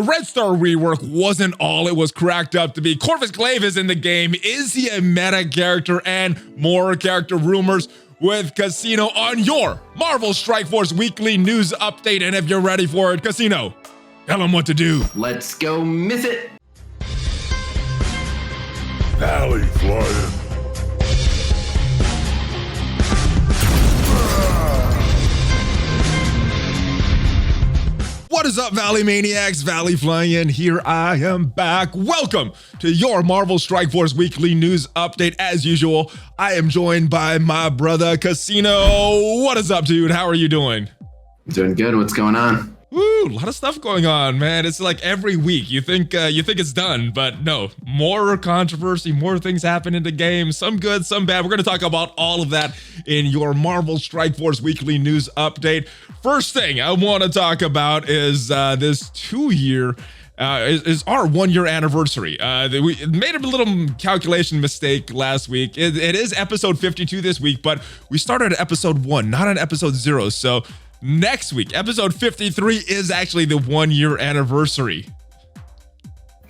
The Red Star rework wasn't all it was cracked up to be. Corvus Glaive is in the game. Is he a meta character? And more character rumors with Khasino on your Marvel Strike Force weekly news update. And if you're ready for it, Khasino, tell them what to do. Let's go miss it. ValleyFlyin. What is up, Valley Maniacs? ValleyFlyin here. I am back. Welcome to your Marvel Strike Force weekly news update. As usual, I am joined by my brother Khasino. What is up, dude? How are you doing? Doing good. What's going on? Woo, a lot of stuff going on, man. It's like every week you think it's done, but no, more controversy, more things happen in the game, some good, some bad. We're going to talk about all of that in your Marvel Strike Force weekly news update. First thing I want to talk about is this 2-year is our 1-year anniversary. We made a little calculation mistake last week. It is episode 52 this week, but we started at episode 1, not at episode 0. So next week, episode 53 is actually the 1-year anniversary.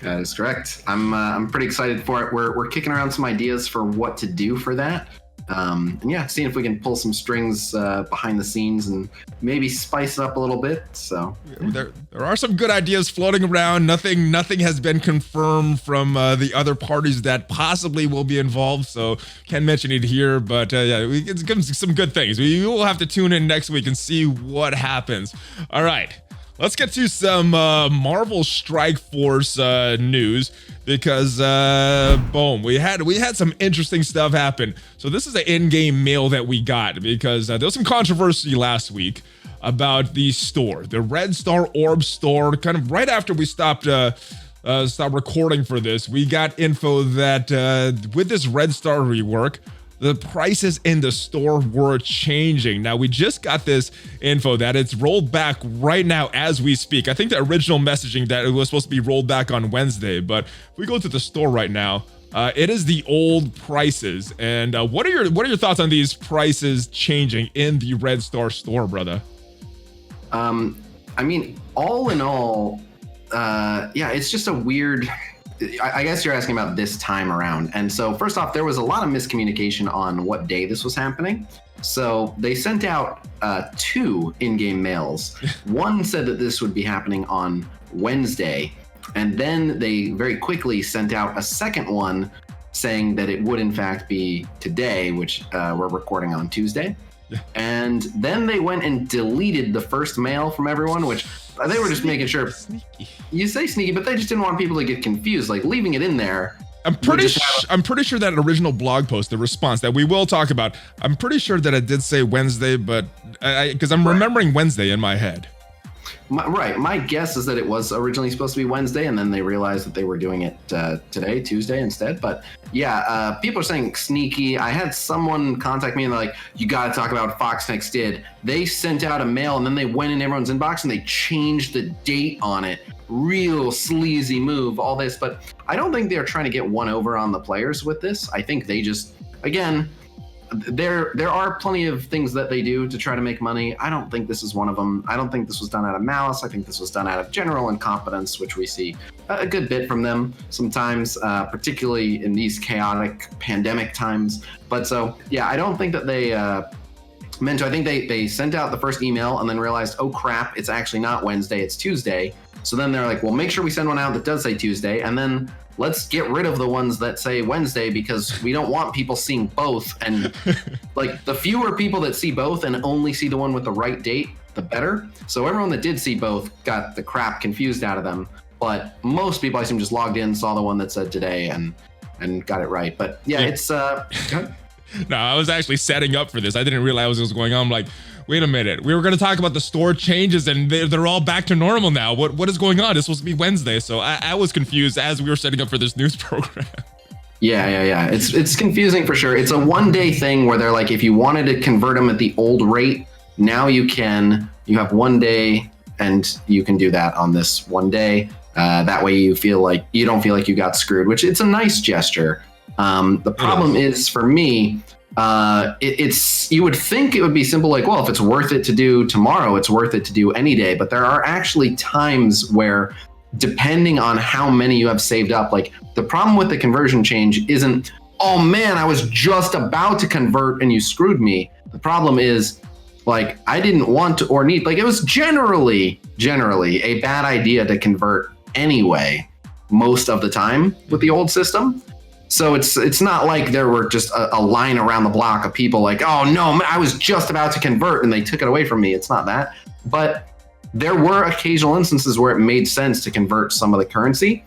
That is correct. I'm pretty excited for it. We're kicking around some ideas for what to do for that. And yeah, seeing if we can pull some strings behind the scenes and maybe spice it up a little bit. So there are some good ideas floating around. Nothing has been confirmed from the other parties that possibly will be involved. So can't mention it here, but yeah, it's some good things. We will have to tune in next week and see what happens. All right. Let's get to some Marvel Strike Force news because boom, we had some interesting stuff happen. So this is an in-game mail that we got because there was some controversy last week about the store, the Red Star Orb store. Kind of right after we stopped recording for this, we got info that with this Red Star rework, the prices in the store were changing. Now, we just got this info that it's rolled back right now as we speak. I think the original messaging that it was supposed to be rolled back on Wednesday, but if we go to the store right now, it is the old prices. And what are your thoughts on these prices changing in the Red Star store, brother? I mean, all in all, yeah, it's just a weird. I guess you're asking about this time around. And so first off, there was a lot of miscommunication on what day this was happening. So they sent out 2 in-game mails. One said that this would be happening on Wednesday. And then they very quickly sent out a second one saying that it would in fact be today, which we're recording on Tuesday. Yeah. And then they went and deleted the first mail from everyone, which they were just making sure. Sneaky. You say sneaky, but they just didn't want people to get confused. Like leaving it in there. I'm pretty sure that original blog post, the response that we will talk about, I'm pretty sure that it did say Wednesday, but because I'm remembering Wednesday in my head. My guess is that it was originally supposed to be Wednesday, and then they realized that they were doing it today, Tuesday instead. But yeah, people are saying sneaky. I had someone contact me and they're like, you got to talk about what Fox Next did. They sent out a mail and then they went in everyone's inbox and they changed the date on it. Real sleazy move, all this. But I don't think they're trying to get one over on the players with this. I think they just, again, there are plenty of things that they do to try to make money. I don't think this is one of them. I don't think this was done out of malice. I think this was done out of general incompetence, which we see a good bit from them sometimes, particularly in these chaotic pandemic times. But so, yeah, I don't think that they meant to. I think they sent out the first email and then realized, oh crap, it's actually not Wednesday, it's Tuesday. So then they're like, well, make sure we send one out that does say Tuesday, and then let's get rid of the ones that say Wednesday because we don't want people seeing both. And like the fewer people that see both and only see the one with the right date, the better. So everyone that did see both got the crap confused out of them. But most people, I assume, just logged in, saw the one that said today and got it right. But yeah, it's No, I was actually setting up for this. I didn't realize what was going on. I'm like, wait a minute. We were going to talk about the store changes and they're all back to normal now. What is going on? It's supposed to be Wednesday. So I was confused as we were setting up for this news program. Yeah. It's confusing for sure. It's a 1-day thing where they're like, if you wanted to convert them at the old rate, now you can. You have 1 day and you can do that on this 1 day. That way you don't feel like you got screwed, which it's a nice gesture. The problem is for me, you would think it would be simple, like, well, if it's worth it to do tomorrow, it's worth it to do any day. But there are actually times where depending on how many you have saved up. Like the problem with the conversion change isn't, oh man, I was just about to convert and you screwed me. The problem is, like, I didn't want to or need, like, it was generally a bad idea to convert anyway, most of the time with the old system. So it's not like there were just a line around the block of people like, oh no, I was just about to convert and they took it away from me. It's not that. But there were occasional instances where it made sense to convert some of the currency.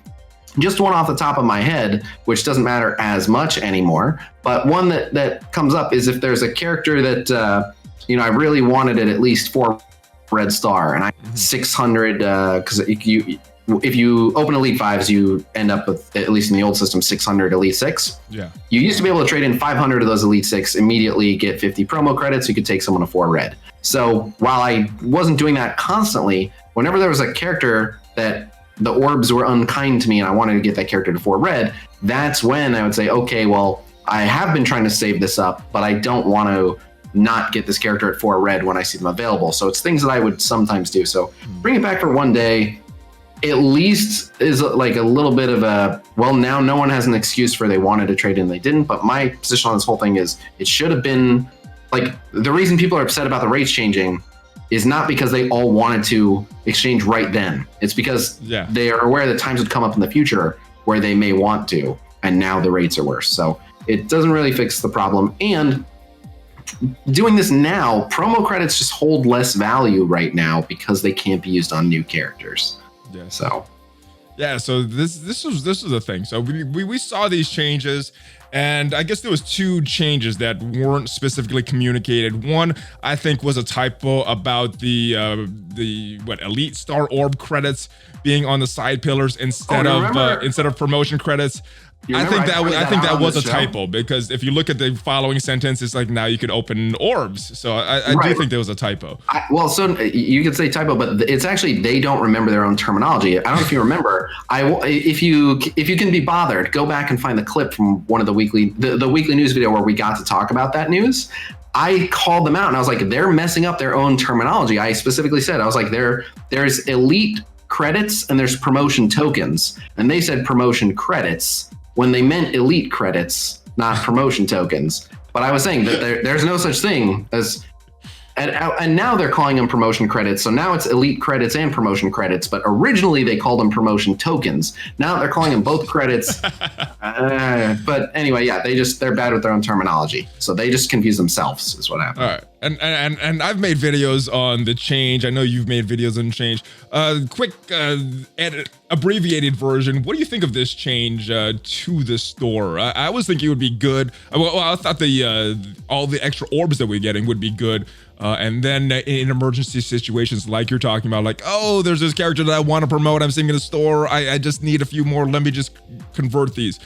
Just one off the top of my head, which doesn't matter as much anymore, but one that comes up is if there's a character that, I really wanted it at least 4 Red Star, and I 600, because if you open Elite 5s, you end up with, at least in the old system, 600 Elite 6. Yeah. You used to be able to trade in 500 of those Elite 6, immediately get 50 promo credits, you could take someone to 4 red. So while I wasn't doing that constantly, whenever there was a character that the orbs were unkind to me and I wanted to get that character to 4 red, that's when I would say, okay, well, I have been trying to save this up, but I don't want to not get this character at 4 red when I see them available. So it's things that I would sometimes do. So bring it back for one day, at least is like a little bit of a, well, now no one has an excuse for they wanted to trade in, they didn't. But my position on this whole thing is it should have been, like, the reason people are upset about the rates changing is not because they all wanted to exchange right then. It's because they are aware that times would come up in the future where they may want to, and now the rates are worse. So it doesn't really fix the problem. And doing this now, promo credits just hold less value right now because they can't be used on new characters. Yeah. So this was the thing. So we saw these changes, and I guess there was 2 changes that weren't specifically communicated. One, I think, was a typo about the Elite Star orb credits being on the side pillars instead of promotion credits. I think that was a typo, because if you look at the following sentence, it's like, now you can open orbs. So I do think there was a typo. So you could say typo, but it's actually, they don't remember their own terminology. I don't know if you remember. If you can be bothered, go back and find the clip from one of the weekly news video where we got to talk about that news. I called them out and I was like, they're messing up their own terminology. I specifically said, I was like, there's elite credits and there's promotion tokens, and they said promotion credits when they meant elite credits, not promotion tokens. But I was saying that there's no such thing as, and now they're calling them promotion credits. So now it's elite credits and promotion credits, but originally they called them promotion tokens. Now they're calling them both credits. But anyway, yeah, they're bad with their own terminology. So they just confuse themselves is what happened. All right. And I've made videos on the change. I know you've made videos on change. Quick abbreviated version. What do you think of this change to the store? I was thinking it would be good. Well, I thought all the extra orbs that we're getting would be good. And then in emergency situations like you're talking about, like, oh, there's this character that I want to promote, I'm seeing in the store, I just need a few more, let me just convert these.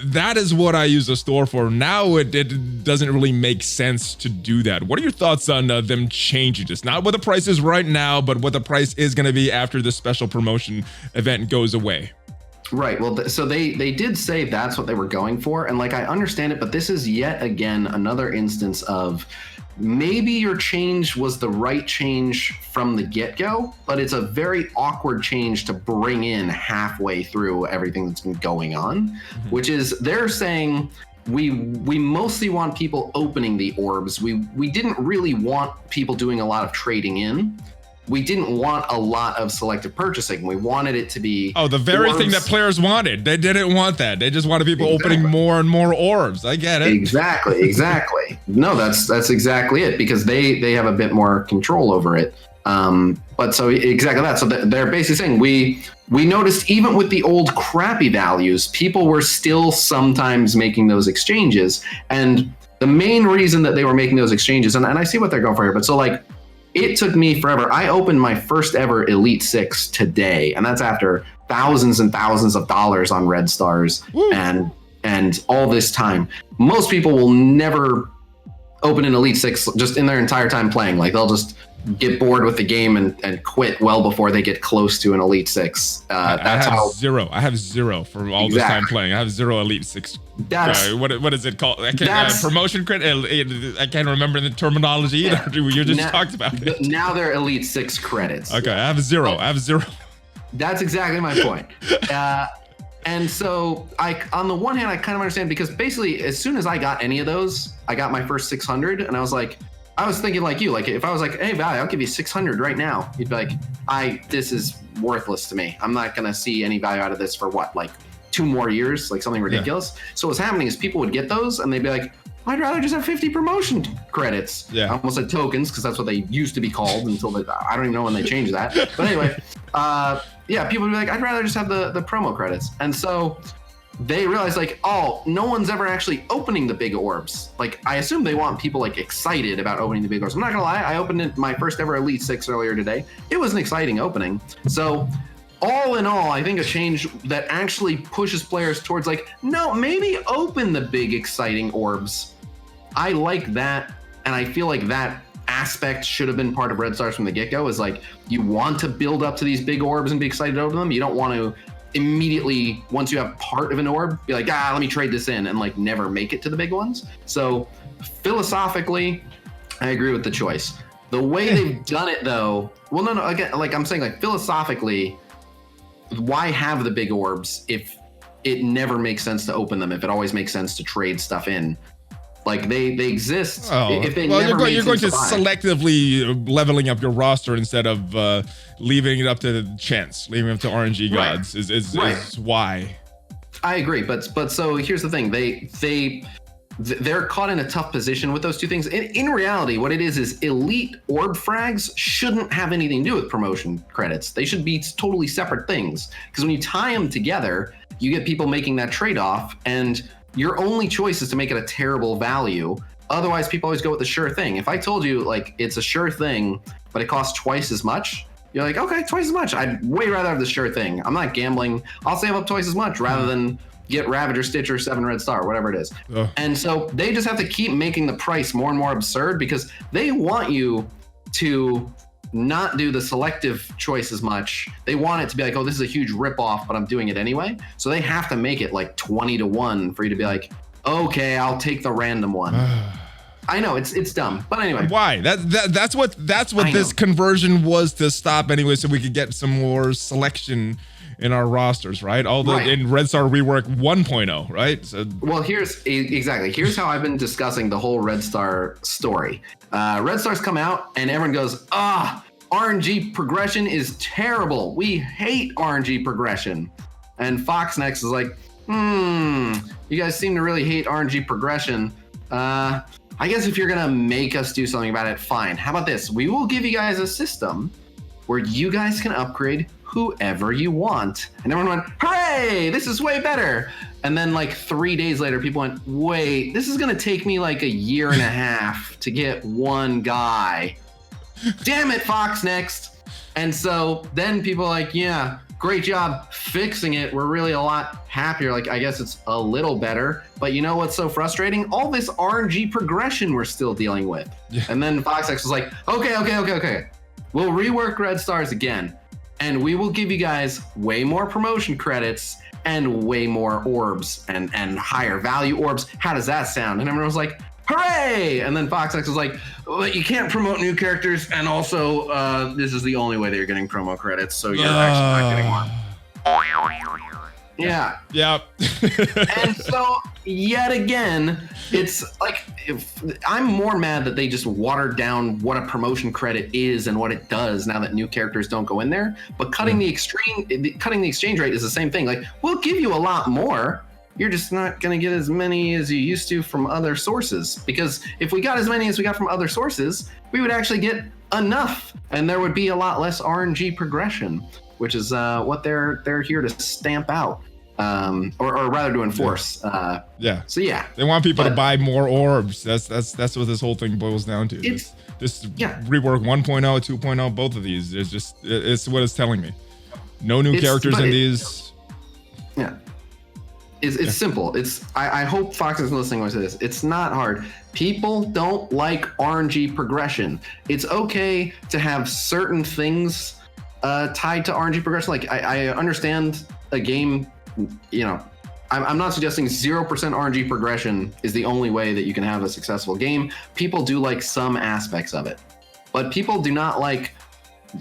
That is what I use the store for. Now it doesn't really make sense to do that. What are your thoughts on them changing this? Not what the price is right now, but what the price is going to be after the special promotion event goes away. Right. Well, so they did say that's what they were going for. And like, I understand it, but this is yet again another instance of maybe your change was the right change from the get-go, but it's a very awkward change to bring in halfway through everything that's been going on, which is they're saying we mostly want people opening the orbs. We didn't really want people doing a lot of trading in. We didn't want a lot of selective purchasing. We wanted it to be the very orbs. Thing that players wanted. They didn't want that. They just wanted people opening more and more orbs. I get it. Exactly. No, that's exactly it, because they have a bit more control over it. But so exactly that. So they're basically saying we noticed even with the old crappy values, people were still sometimes making those exchanges. And the main reason that they were making those exchanges, and I see what they're going for here, but so like, it took me forever. I opened my first ever Elite 6 today, and that's after thousands and thousands of dollars on Red Stars. Woo. and all this time. Most people will never open an Elite 6 just in their entire time playing. Like, they'll just get bored with the game and quit well before they get close to an Elite 6. I have zero for all this time playing. I have 0 Elite 6. What is it called? I can't promotion credit. I can't remember the terminology either. You just talked about it. Now they're Elite 6 credits. Okay, I have 0. That's exactly my point. And so on the one hand, I kind of understand, because basically as soon as I got any of those, I got my first 600, and I was thinking like you, like if I was like, hey, Valley, I'll give you 600 right now, you'd be like, this is worthless to me. I'm not going to see any value out of this for what, like 2 more years, like something ridiculous. Yeah. So what's happening is people would get those and they'd be like, I'd rather just have 50 promotion credits. Yeah. I almost said tokens, because that's what they used to be called until I don't even know when they changed that. But anyway, yeah, people would be like, I'd rather just have the promo credits. And so they realized like, oh, no one's ever actually opening the big orbs. Like, I assume they want people like excited about opening the big orbs. I'm not gonna lie, I opened my first ever Elite 6 earlier today. It was an exciting opening. So all in all, I think a change that actually pushes players towards like, no, maybe open the big exciting orbs. I like that, and I feel like that aspect should have been part of Red Stars from the get-go, is like, you want to build up to these big orbs and be excited over them. You don't want to immediately, once you have part of an orb, be like, let me trade this in, and like never make it to the big ones. So philosophically, I agree with the choice. The way they've done it though, well, no, again, like I'm saying, like philosophically, why have the big orbs if it never makes sense to open them, if it always makes sense to trade stuff in? Like they exist. If they never you're going to selectively leveling up your roster instead of leaving it up to chance, leaving it up to RNG gods. Right. Is why. I agree, but so here's the thing: they're caught in a tough position with those two things. In reality, what it is elite orb frags shouldn't have anything to do with promotion credits. They should be totally separate things, because when you tie them together, you get people making that trade-off, and your only choice is to make it a terrible value. Otherwise, people always go with the sure thing. If I told you like it's a sure thing, but it costs twice as much, you're like, okay, twice as much. I'd way rather have the sure thing. I'm not gambling. I'll save up twice as much rather than get Ravager, Stitcher, 7 Red Star, whatever it is. And so they just have to keep making the price more and more absurd, because they want you to not do the selective choice as much. They want it to be like, oh, this is a huge ripoff, but I'm doing it anyway. So they have to make it like 20-1 for you to be like, okay, I'll take the random one. I know it's dumb, but anyway. Why? That's what this conversion was to stop anyway, so we could get some more selection in our rosters, right? In Red Star Rework 1.0, right? So, well, here's how I've been discussing the whole Red Star story. Red Stars come out and everyone goes, RNG progression is terrible. We hate RNG progression. And FoxNext is like, you guys seem to really hate RNG progression. I guess if you're gonna make us do something about it, fine. How about this? We will give you guys a system where you guys can upgrade whoever you want. And everyone went, hooray, this is way better. And then like 3 days later, people went, wait, this is gonna take me like a year and a half to get one guy. Damn it, FoxNext. And so then people are like, yeah, great job fixing it. We're really a lot happier. Like, I guess it's a little better, but you know what's so frustrating? All this RNG progression we're still dealing with. Yeah. And then FoxNext was like, okay. We'll rework Red Stars again, and we will give you guys way more promotion credits and way more orbs and higher value orbs. How does that sound? And everyone was like, hooray! And then FoxNext was like, well, you can't promote new characters, and also this is the only way that you're getting promo credits, so you're actually not getting one. Yeah. Yep. And so yet again, it's like, I'm more mad that they just watered down what a promotion credit is and what it does now that new characters don't go in there. But cutting the exchange rate is the same thing. Like, we'll give you a lot more. You're just not going to get as many as you used to from other sources. Because if we got as many as we got from other sources, we would actually get enough, and there would be a lot less RNG progression, which is what they're here to stamp out, or rather to enforce. So yeah, they want people to buy more orbs. That's what this whole thing boils down to. This rework 1.0, 2.0, both of these. It's what it's telling me. No new characters in these. Yeah. It's simple. I hope Fox is listening to this. It's not hard. People don't like RNG progression. It's okay to have certain things tied to RNG progression. Like I understand a game, you know, I'm not suggesting 0% RNG progression is the only way that you can have a successful game. People do like some aspects of it, but people do not like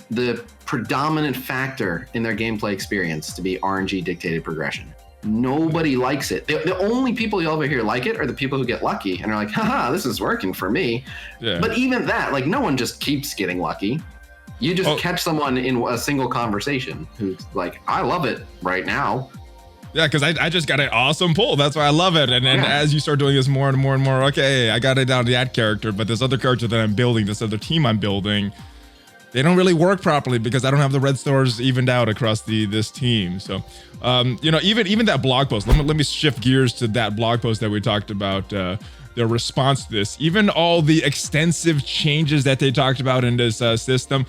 the predominant factor in their gameplay experience to be RNG dictated progression. Nobody likes it. The only people you'll ever hear like it are the people who get lucky and are like, haha, this is working for me. Yeah. But even that, like, no one just keeps getting lucky. You just catch someone in a single conversation who's like, I love it right now. Yeah, because I just got an awesome pull. That's why I love it. And as you start doing this more and more and more, okay, I got it down to that character, but this other character that I'm building, this other team I'm building, they don't really work properly because I don't have the red stars evened out across this team. So, even that blog post, let me shift gears to that blog post that we talked about, their response to this. Even all the extensive changes that they talked about in this system,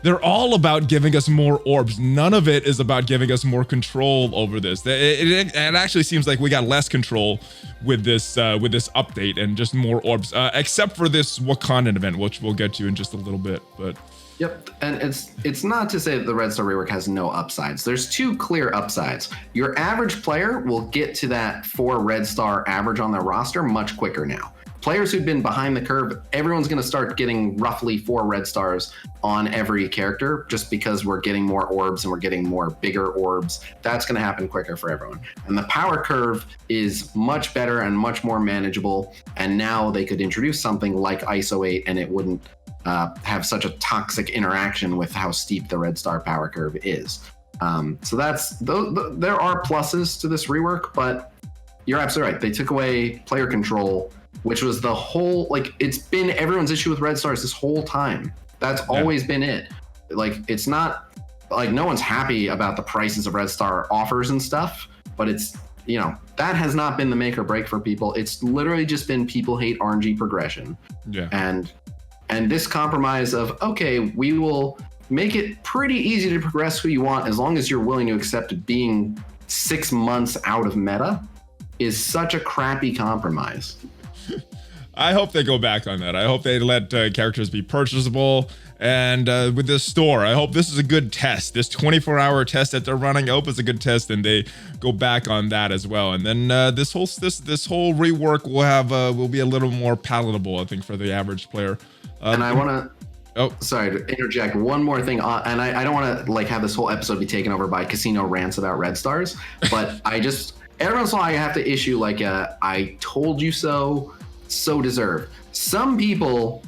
they're all about giving us more orbs. None of it is about giving us more control over this. It actually seems like we got less control with this update and just more orbs, except for this Wakandan event, which we'll get to in just a little bit. But yep, and it's not to say that the Red Star rework has no upsides. There's two clear upsides. Your average player will get to that 4 Red Star average on their roster much quicker now. Players who've been behind the curve, everyone's going to start getting roughly 4 red stars on every character just because we're getting more orbs and we're getting more bigger orbs. That's going to happen quicker for everyone. And the power curve is much better and much more manageable. And now they could introduce something like ISO 8 and it wouldn't have such a toxic interaction with how steep the red star power curve is. So there are pluses to this rework, but you're absolutely right. They took away player control, which was the whole, like, it's been everyone's issue with red stars this whole time. That's always been it. Like, it's not like no one's happy about the prices of red star offers and stuff, but it's, that has not been the make or break for people. It's literally just been people hate RNG progression. Yeah. And this compromise of, okay, we will make it pretty easy to progress who you want as long as you're willing to accept being 6 months out of meta is such a crappy compromise. I hope they go back on that. I hope they let characters be purchasable. And with this store, I hope this is a good test. This 24-hour test that they're running, I hope it's a good test, and they go back on that as well. And then this whole rework will be a little more palatable, I think, for the average player. And I want to, sorry to interject one more thing. And I don't want to have this whole episode be taken over by Khasino rants about red stars, but every once in a while I have to issue I told you so deserve. Some people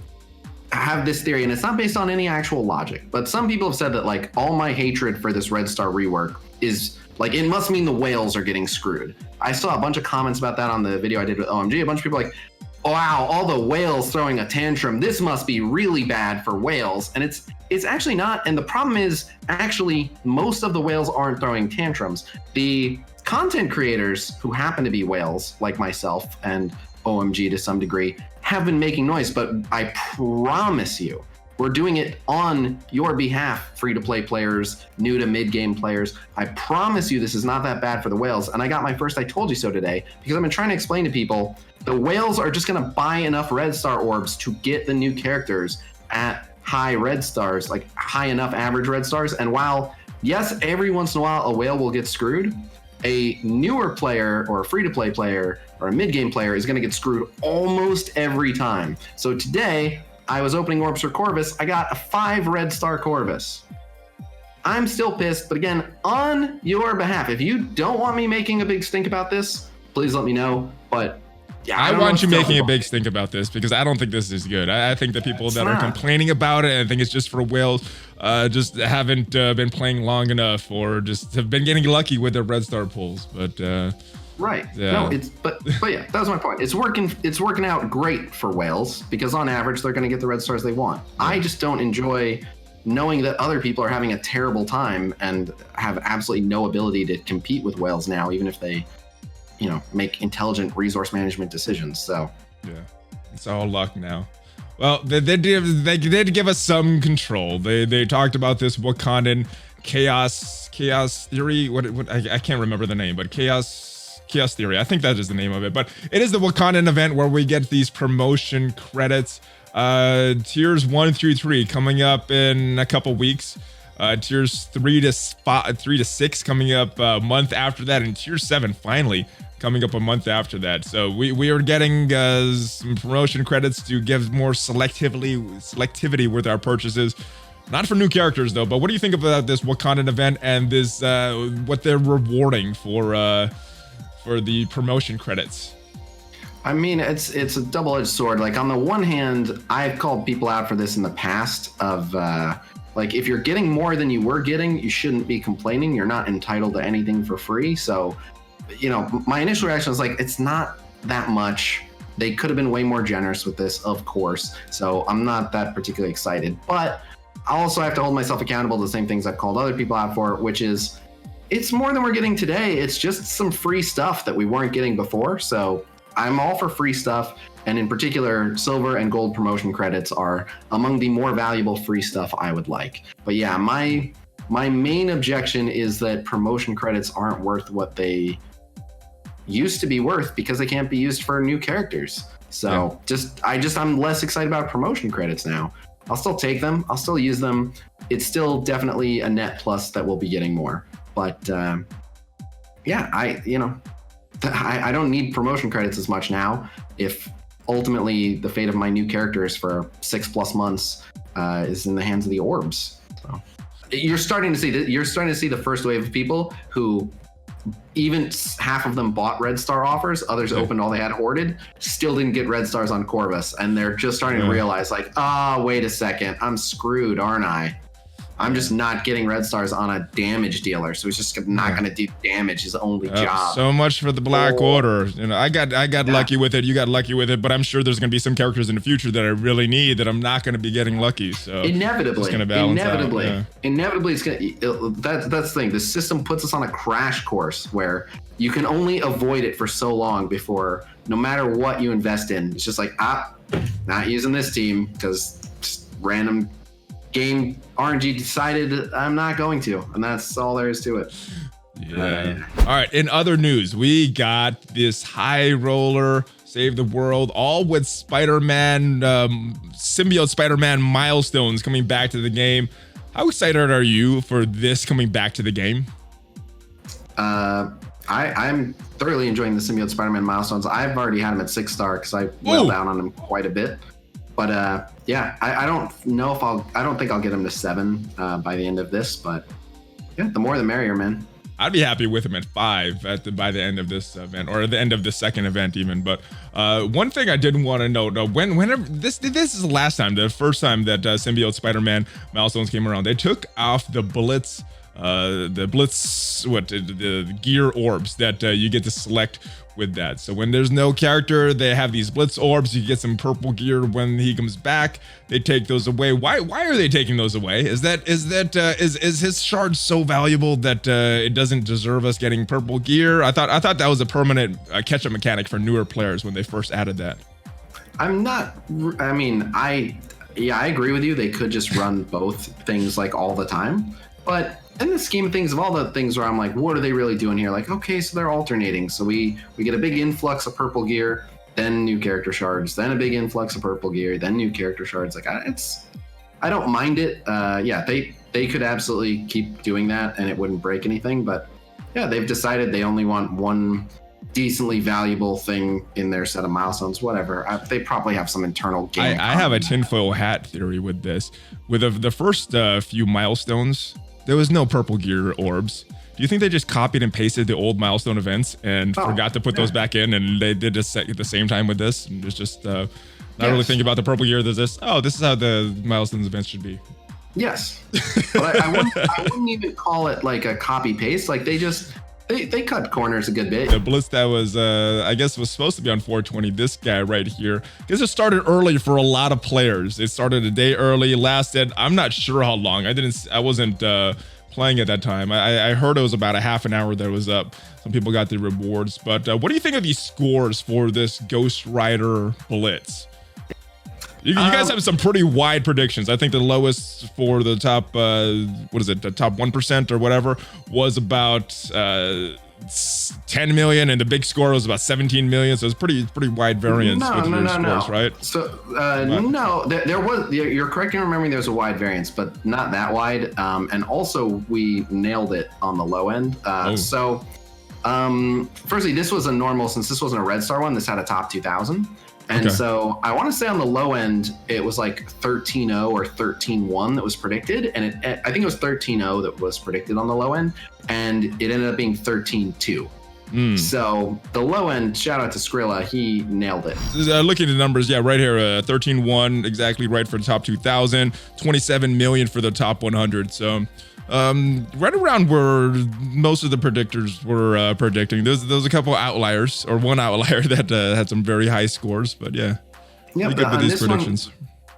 have this theory, and it's not based on any actual logic, but some people have said that all my hatred for this red star rework is it must mean the whales are getting screwed. I saw a bunch of comments about that on the video I did with OMG. A bunch of people wow, all the whales throwing a tantrum. This must be really bad for whales. And it's actually not. And the problem is actually most of the whales aren't throwing tantrums. The content creators who happen to be whales, like myself and OMG to some degree, have been making noise, but I promise you, we're doing it on your behalf, free-to-play players, new to mid-game players. I promise you this is not that bad for the whales. And I got my first I told you so today because I've been trying to explain to people the whales are just going to buy enough red star orbs to get the new characters at high red stars, high enough average red stars. And while, yes, every once in a while a whale will get screwed, a newer player or a free-to-play player or a mid-game player is going to get screwed almost every time. So today, I was opening orbs for Corvus. I got a 5 red star Corvus. I'm still pissed, but again, on your behalf, if you don't want me making a big stink about this, please let me know. But yeah, I want you making a big stink about this because I don't think this is good. I think the people that are complaining about it, I think it's just for whales, just haven't been playing long enough or just have been getting lucky with their red star pulls. But right. Yeah. No, but yeah, that was my point. It's working out great for whales because on average they're going to get the red stars they want. Yeah. I just don't enjoy knowing that other people are having a terrible time and have absolutely no ability to compete with whales now, even if they make intelligent resource management decisions. So yeah, it's all luck now. Well, they did give us some control. They talked about this Wakandan chaos theory. What I can't remember the name, but chaos theory. I think that is the name of it. But it is the Wakandan event where we get these promotion credits. Tiers 1 through 3 coming up in a couple weeks. Tiers 3 to 6 coming up a month after that, and tier 7 finally coming up a month after that. So we are getting some promotion credits to give more selectivity with our purchases. Not for new characters though, but what do you think about this Wakandan event and this what they're rewarding for the promotion credits? I mean, it's a double-edged sword. Like, on the one hand, I've called people out for this in the past of like, if you're getting more than you were getting, you shouldn't be complaining. You're not entitled to anything for free. So, you know, my initial reaction was like, it's not that much. They could have been way more generous with this, of course. So I'm not that particularly excited, but I also have to hold myself accountable to the same things I've called other people out for, which is it's more than we're getting today. It's just some free stuff that we weren't getting before. So I'm all for free stuff. And in particular, silver and gold promotion credits are among the more valuable free stuff I would like. But yeah, my main objection is that promotion credits aren't worth what they used to be worth because they can't be used for new characters. So I'm less excited about promotion credits now. I'll still take them. I'll still use them. It's still definitely a net plus that we'll be getting more. But yeah, I don't need promotion credits as much now. If ultimately the fate of my new characters for 6+ months is in the hands of the orbs. So you're starting to see the first wave of people who even half of them bought Red Star offers, others opened all they had hoarded, still didn't get Red Stars on Corvus, and they're just starting to realize like, wait a second, I'm screwed, aren't I? I'm just not getting Red Stars on a damage dealer, so he's just not going to do damage, his only job. So much for the Black Order. You know, I got lucky with it. You got lucky with it, but I'm sure there's going to be some characters in the future that I really need that I'm not going to be getting lucky. So inevitably, it's inevitably, it's going to. That's the thing. The system puts us on a crash course where you can only avoid it for so long before, no matter what you invest in, it's just like not using this team because random game RNG decided I'm not going to, and that's all there is to it. Yeah. All right. In other news, we got this high roller save the world, all with Spider-Man, symbiote Spider-Man milestones coming back to the game. How excited are you for this coming back to the game? I'm thoroughly enjoying the symbiote Spider-Man milestones. I've already had him at 6-star because I went down on him quite a bit. But yeah, I don't know if I don't think I'll get him to 7 by the end of this, but yeah, the more the merrier, man. I'd be happy with him at 5 by the end of this event, or at the end of the second event even. But one thing I did want to note, whenever this is the last time, the first time that symbiote Spider-Man milestones came around, they took off the Blitz, the gear orbs that you get to select with that. So when there's no character, they have these Blitz orbs. You get some purple gear when he comes back. They take those away. Why are they taking those away? Is his shard so valuable that it doesn't deserve us getting purple gear? I thought that was a permanent catch-up mechanic for newer players when they first added that. I agree with you. They could just run both things like all the time, but in the scheme of things, of all the things where I'm like, what are they really doing here? Like, okay, so they're alternating. So we get a big influx of purple gear, then new character shards, then a big influx of purple gear, then new character shards. Like, I don't mind it. Yeah, they could absolutely keep doing that and it wouldn't break anything. But yeah, they've decided they only want one decently valuable thing in their set of milestones, whatever. They probably have some internal game. I have a tinfoil hat theory with this. With the first few milestones, there was no purple gear orbs. Do you think they just copied and pasted the old milestone events and forgot to put those back in, and they did this at the same time with this? And it's just not really thinking about the purple gear. There's this, this is how the milestones events should be. Yes, but I wouldn't even call it like a copy paste. Like they cut corners a good bit. The Blitz that was, I guess, was supposed to be on 420. This guy right here, because it started early for a lot of players. It started a day early, lasted, I'm not sure how long. I wasn't playing at that time. I heard it was about a half an hour that was up. Some people got the rewards. But what do you think of these scores for this Ghost Rider Blitz? You guys have some pretty wide predictions. I think the lowest for the top, the top 1% or whatever, was about 10 million, and the big score was about 17 million. So it's pretty wide variance with your scores, right? So no, there was. You're correct in remembering there's a wide variance, but not that wide. And also we nailed it on the low end. So firstly, this was a normal, since this wasn't a Red Star one. This had a top 2,000. And so I want to say on the low end, it was like 13-0 or 13-1 that was predicted. And I think it was 13-0 that was predicted on the low end. And it ended up being 13-2. So the low end, shout out to Skrilla, he nailed it. Looking at the numbers, yeah, right here, 13-1, exactly right for the top 2,000, 27 million for the top 100. So right around where most of the predictors were predicting. There's a couple outliers, or one outlier that had some very high scores, but yeah, pretty good with these predictions.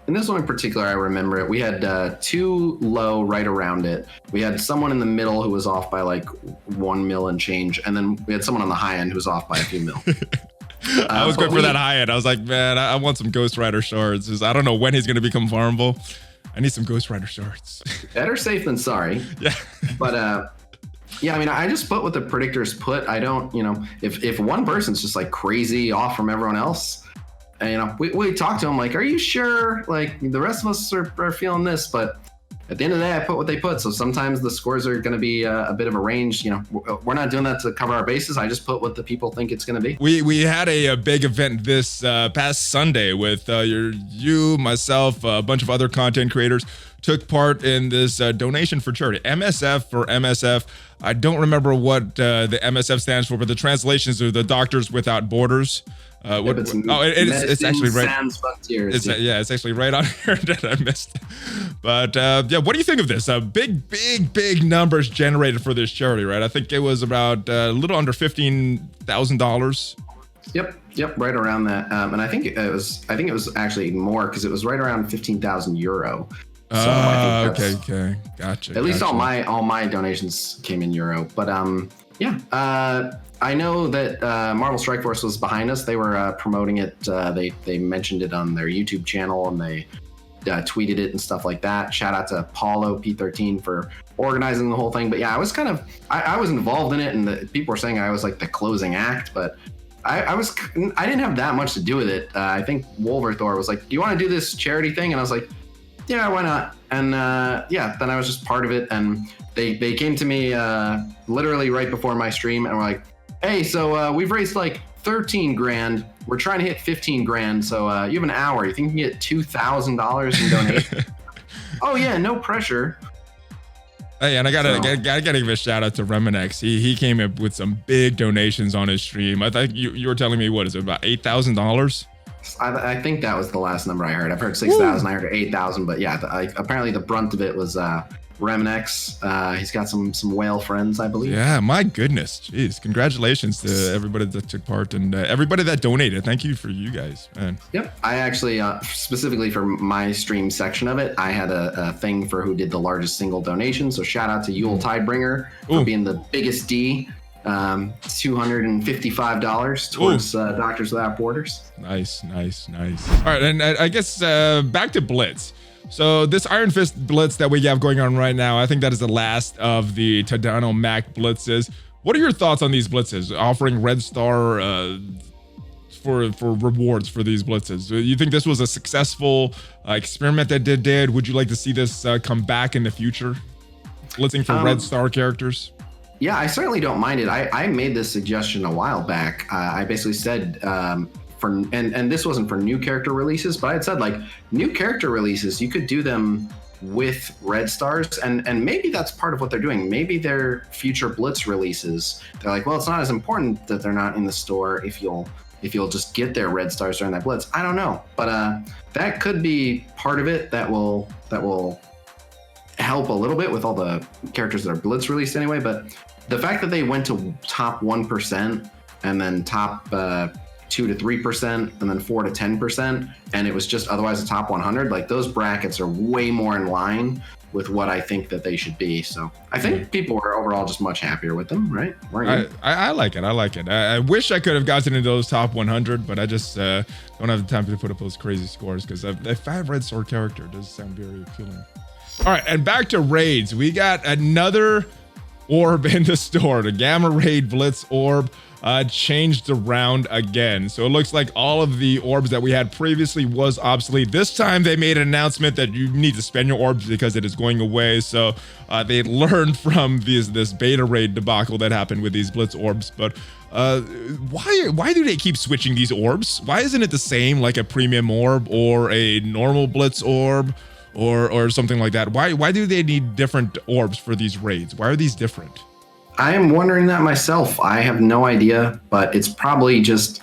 In this one in particular, I remember it. We had 2 low right around it. We had someone in the middle who was off by like 1 mil and change, and then we had someone on the high end who was off by a few mil. I was going for that high end. I was like, man, I want some Ghost Rider shards. I don't know when he's going to become farmable. I need some Ghost Rider shards. Better safe than sorry. Yeah. But yeah, I mean, I just put what the predictors put. I don't, if one person's just like crazy off from everyone else, and, we talked to him like, are you sure? Like, the rest of us are feeling this, but at the end of the day, I put what they put. So sometimes the scores are going to be a bit of a range. We're not doing that to cover our bases. I just put what the people think it's going to be. We had a big event this past Sunday with you, myself, a bunch of other content creators took part in this donation for charity. MSF for MSF. I don't remember what the MSF stands for, but the translations are the Doctors Without Borders. It's actually right. Sans Frontiers. It's actually right on here that I missed. But yeah, what do you think of this? Big numbers generated for this charity, right? I think it was about a little under $15,000. Yep, right around that. And I think it was actually more because it was right around 15,000 euro. So okay, gotcha. At least all my donations came in euro, but I know that Marvel Strike Force was behind us. They were promoting it. They mentioned it on their YouTube channel, and they tweeted it and stuff like that. Shout out to Paulo P13 for organizing the whole thing. But yeah, I was I was involved in it, and people were saying I was like the closing act, but I didn't have that much to do with it. I think Wolverthor was like, "Do you want to do this charity thing?" And I was like, yeah, why not? And then I was just part of it. And they came to me literally right before my stream and were like, hey, so we've raised like 13 grand. We're trying to hit 15 grand. So you have an hour. You think you can get $2,000 in donation? Oh yeah, no pressure. Hey, and I gotta give a shout out to Reminex. He came up with some big donations on his stream. I think you were telling me, what is it, about $8,000? I think that was the last number I heard. I've heard 6,000. I heard 8,000, but yeah, apparently the brunt of it was Reminex. He's got some whale friends, I believe. Yeah, my goodness, jeez! Congratulations to everybody that took part and everybody that donated. Thank you for you guys, man. Yep, I actually specifically for my stream section of it, I had a thing for who did the largest single donation. So shout out to Yule Tidebringer for being the biggest D. $255 towards Doctors Without Borders. Nice. All right, and I guess back to Blitz. So this Iron Fist Blitz that we have going on right now, I think that is the last of the Tadano Mac Blitzes. What are your thoughts on these blitzes? Offering Red Star for rewards for these blitzes. You think this was a successful experiment that did? Would you like to see this come back in the future? Blitzing for Red Star characters? Yeah, I certainly don't mind it. I made this suggestion a while back. I basically said and this wasn't for new character releases, but I had said like new character releases, you could do them with Red Stars, and maybe that's part of what they're doing. Maybe their future Blitz releases, they're like, well, it's not as important that they're not in the store if you'll just get their Red Stars during that Blitz. I don't know, but that could be part of it. That will help a little bit with all the characters that are Blitz released anyway. But the fact that they went to top 1% and then top 2 to 3% and then 4 to 10%, and it was just otherwise a top 100, like those brackets are way more in line with what I think that they should be. So I think people were overall just much happier with them, right? I like it. I wish I could have gotten into those top 100, but I just don't have the time to put up those crazy scores, because a 5 Red Star character does sound very appealing. All right, and back to raids. We got another orb in the store. The Gamma Raid Blitz orb changed around again. So it looks like all of the orbs that we had previously was obsolete. This time they made an announcement that you need to spend your orbs because it is going away. So they learned from this beta raid debacle that happened with these Blitz orbs. But why do they keep switching these orbs? Why isn't it the same like a premium orb or a normal Blitz orb or something like that? Why do they need different orbs for these raids? Why are these different? I am wondering that myself. I have no idea, but it's probably just,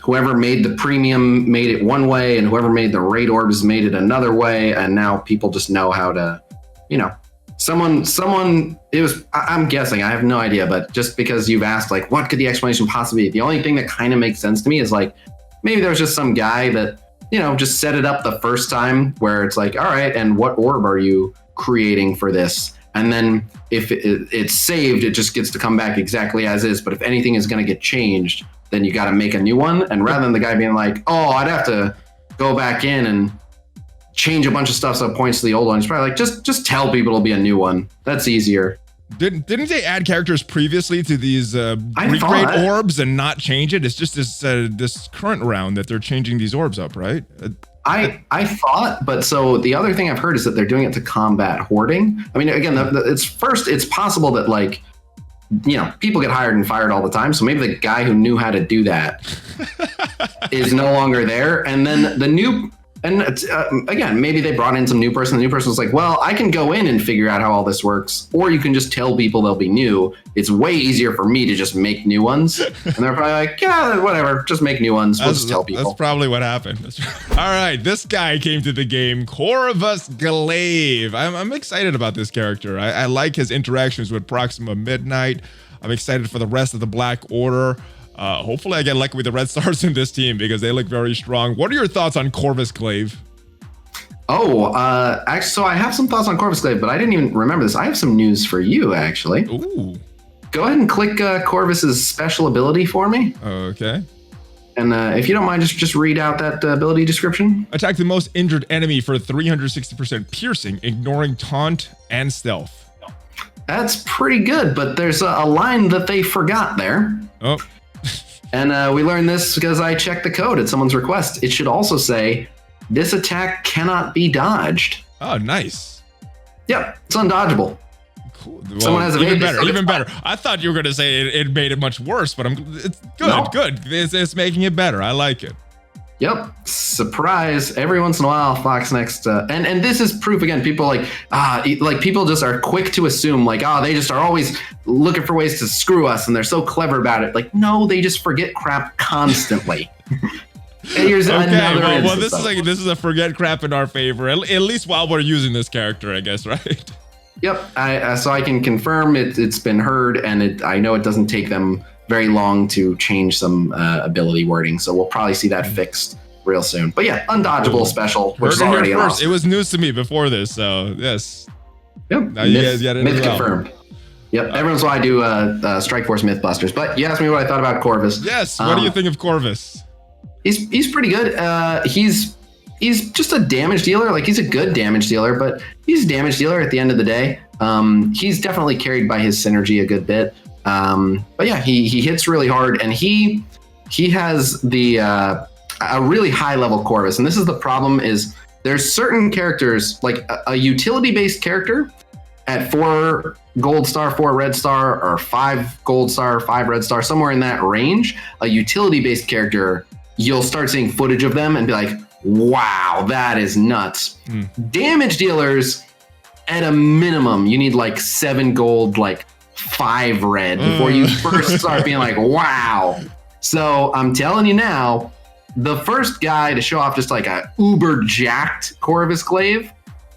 whoever made the premium made it one way and whoever made the raid orbs made it another way. And now people just know how to, I'm guessing, I have no idea, but just because you've asked, like, what could the explanation possibly be? The only thing that kind of makes sense to me is like, maybe there was just some guy that, just set it up the first time where it's like, all right, and what orb are you creating for this? And then if it's saved, it just gets to come back exactly as is. But if anything is going to get changed, then you got to make a new one. And rather than the guy being like, oh, I'd have to go back in and change a bunch of stuff so it points to the old one, it's probably like, just tell people it'll be a new one. That's easier. Didn't they add characters previously to these re-grade orbs and not change it? It's just this current round that they're changing these orbs up, right? I thought, but so the other thing I've heard is that they're doing it to combat hoarding. I mean, again, it's possible that, like, people get hired and fired all the time. So maybe the guy who knew how to do that is no longer there. And then the new, and again, maybe they brought in some new person. The new person was like, well, I can go in and figure out how all this works. Or you can just tell people they'll be new. It's way easier for me to just make new ones. And they're probably like, yeah, whatever, just make new ones. We'll just tell people. That's probably what happened. All right, this guy came to the game, Corvus Glaive. I'm excited about this character. I like his interactions with Proxima Midnight. I'm excited for the rest of the Black Order. Hopefully I get lucky with the Red Stars in this team because they look very strong. What are your thoughts on Corvus Glaive? Actually, so I have some thoughts on Corvus Glaive, but I didn't even remember this. I have some news for you, actually. Ooh. Go ahead and click Corvus's special ability for me. Okay. And if you don't mind, just read out that ability description. Attack the most injured enemy for 360% piercing, ignoring taunt and stealth. That's pretty good, but there's a line that they forgot there. Oh. And we learned this because I checked the code at someone's request. It should also say, this attack cannot be dodged. Oh, nice. Yep, it's undodgeable. Cool. Well, Someone has even better. I thought you were going to say it made it much worse, but it's good, No. good. It's making it better. I like it. Yep, surprise. Every once in a while, Fox Next, and this is proof again. People people just are quick to assume they just are always looking for ways to screw us, and they're so clever about it. Like, no, they just forget crap constantly. And here's another well, instance this is a forget crap in our favor. At least while we're using this character, I guess, right? Yep, so I can confirm it's been heard, and I know it doesn't take them very long to change some ability wording, so we'll probably see that fixed real soon. But yeah, undodgeable special, which is already an awesome. It was news to me before this, so yes. Yep. Now you guys get it myth as well. confirmed. Yep. Every once in a while I do Strike Force Mythbusters. But you asked me what I thought about Corvus. Yes. What do you think of Corvus? He's pretty good. He's just a damage dealer. Like, he's a good damage dealer, but he's a damage dealer at the end of the day. He's definitely carried by his synergy a good bit. But yeah, he hits really hard, and he has a really high level Corvus. And this is the problem: is there's certain characters, like a utility based character at 4 gold star, 4 red star, or 5 gold star, 5 red star, somewhere in that range. A utility based character, you'll start seeing footage of them and be like, wow, that is nuts. Damage dealers, at a minimum, you need like 7 gold, like 5 red before you first start being like, wow. So I'm telling you now, the first guy to show off just like a uber jacked Corvus Glaive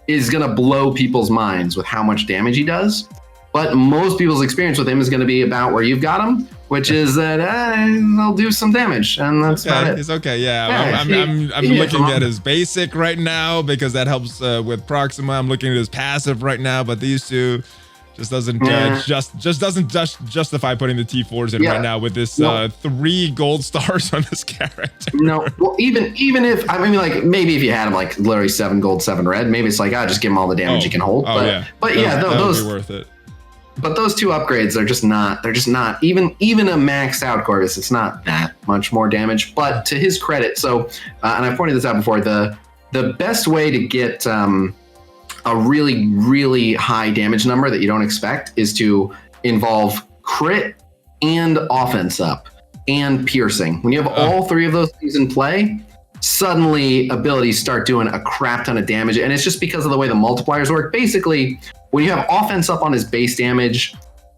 is going to blow people's minds with how much damage he does. But most people's experience with him is going to be about where you've got him, which is that they'll do some damage, and that's about it. It's okay, yeah. I'm looking at his basic right now because that helps with Proxima. I'm looking at his passive right now, but these two just doesn't justify putting the T4s in right now with this 3 gold stars on this character. No, well, even if maybe if you had him like literally 7 gold, 7 red, maybe it's like just give him all the damage he can hold. But yeah, that would be worth it. But those two upgrades are just not, they're just not, even a maxed out Corvus, it's not that much more damage. But to his credit, so, and I pointed this out before, the best way to get a really, really high damage number that you don't expect is to involve crit and offense up and piercing. When you have all three of those things in play, suddenly abilities start doing a crap ton of damage. And it's just because of the way the multipliers work. Basically, when you have offense up on his base damage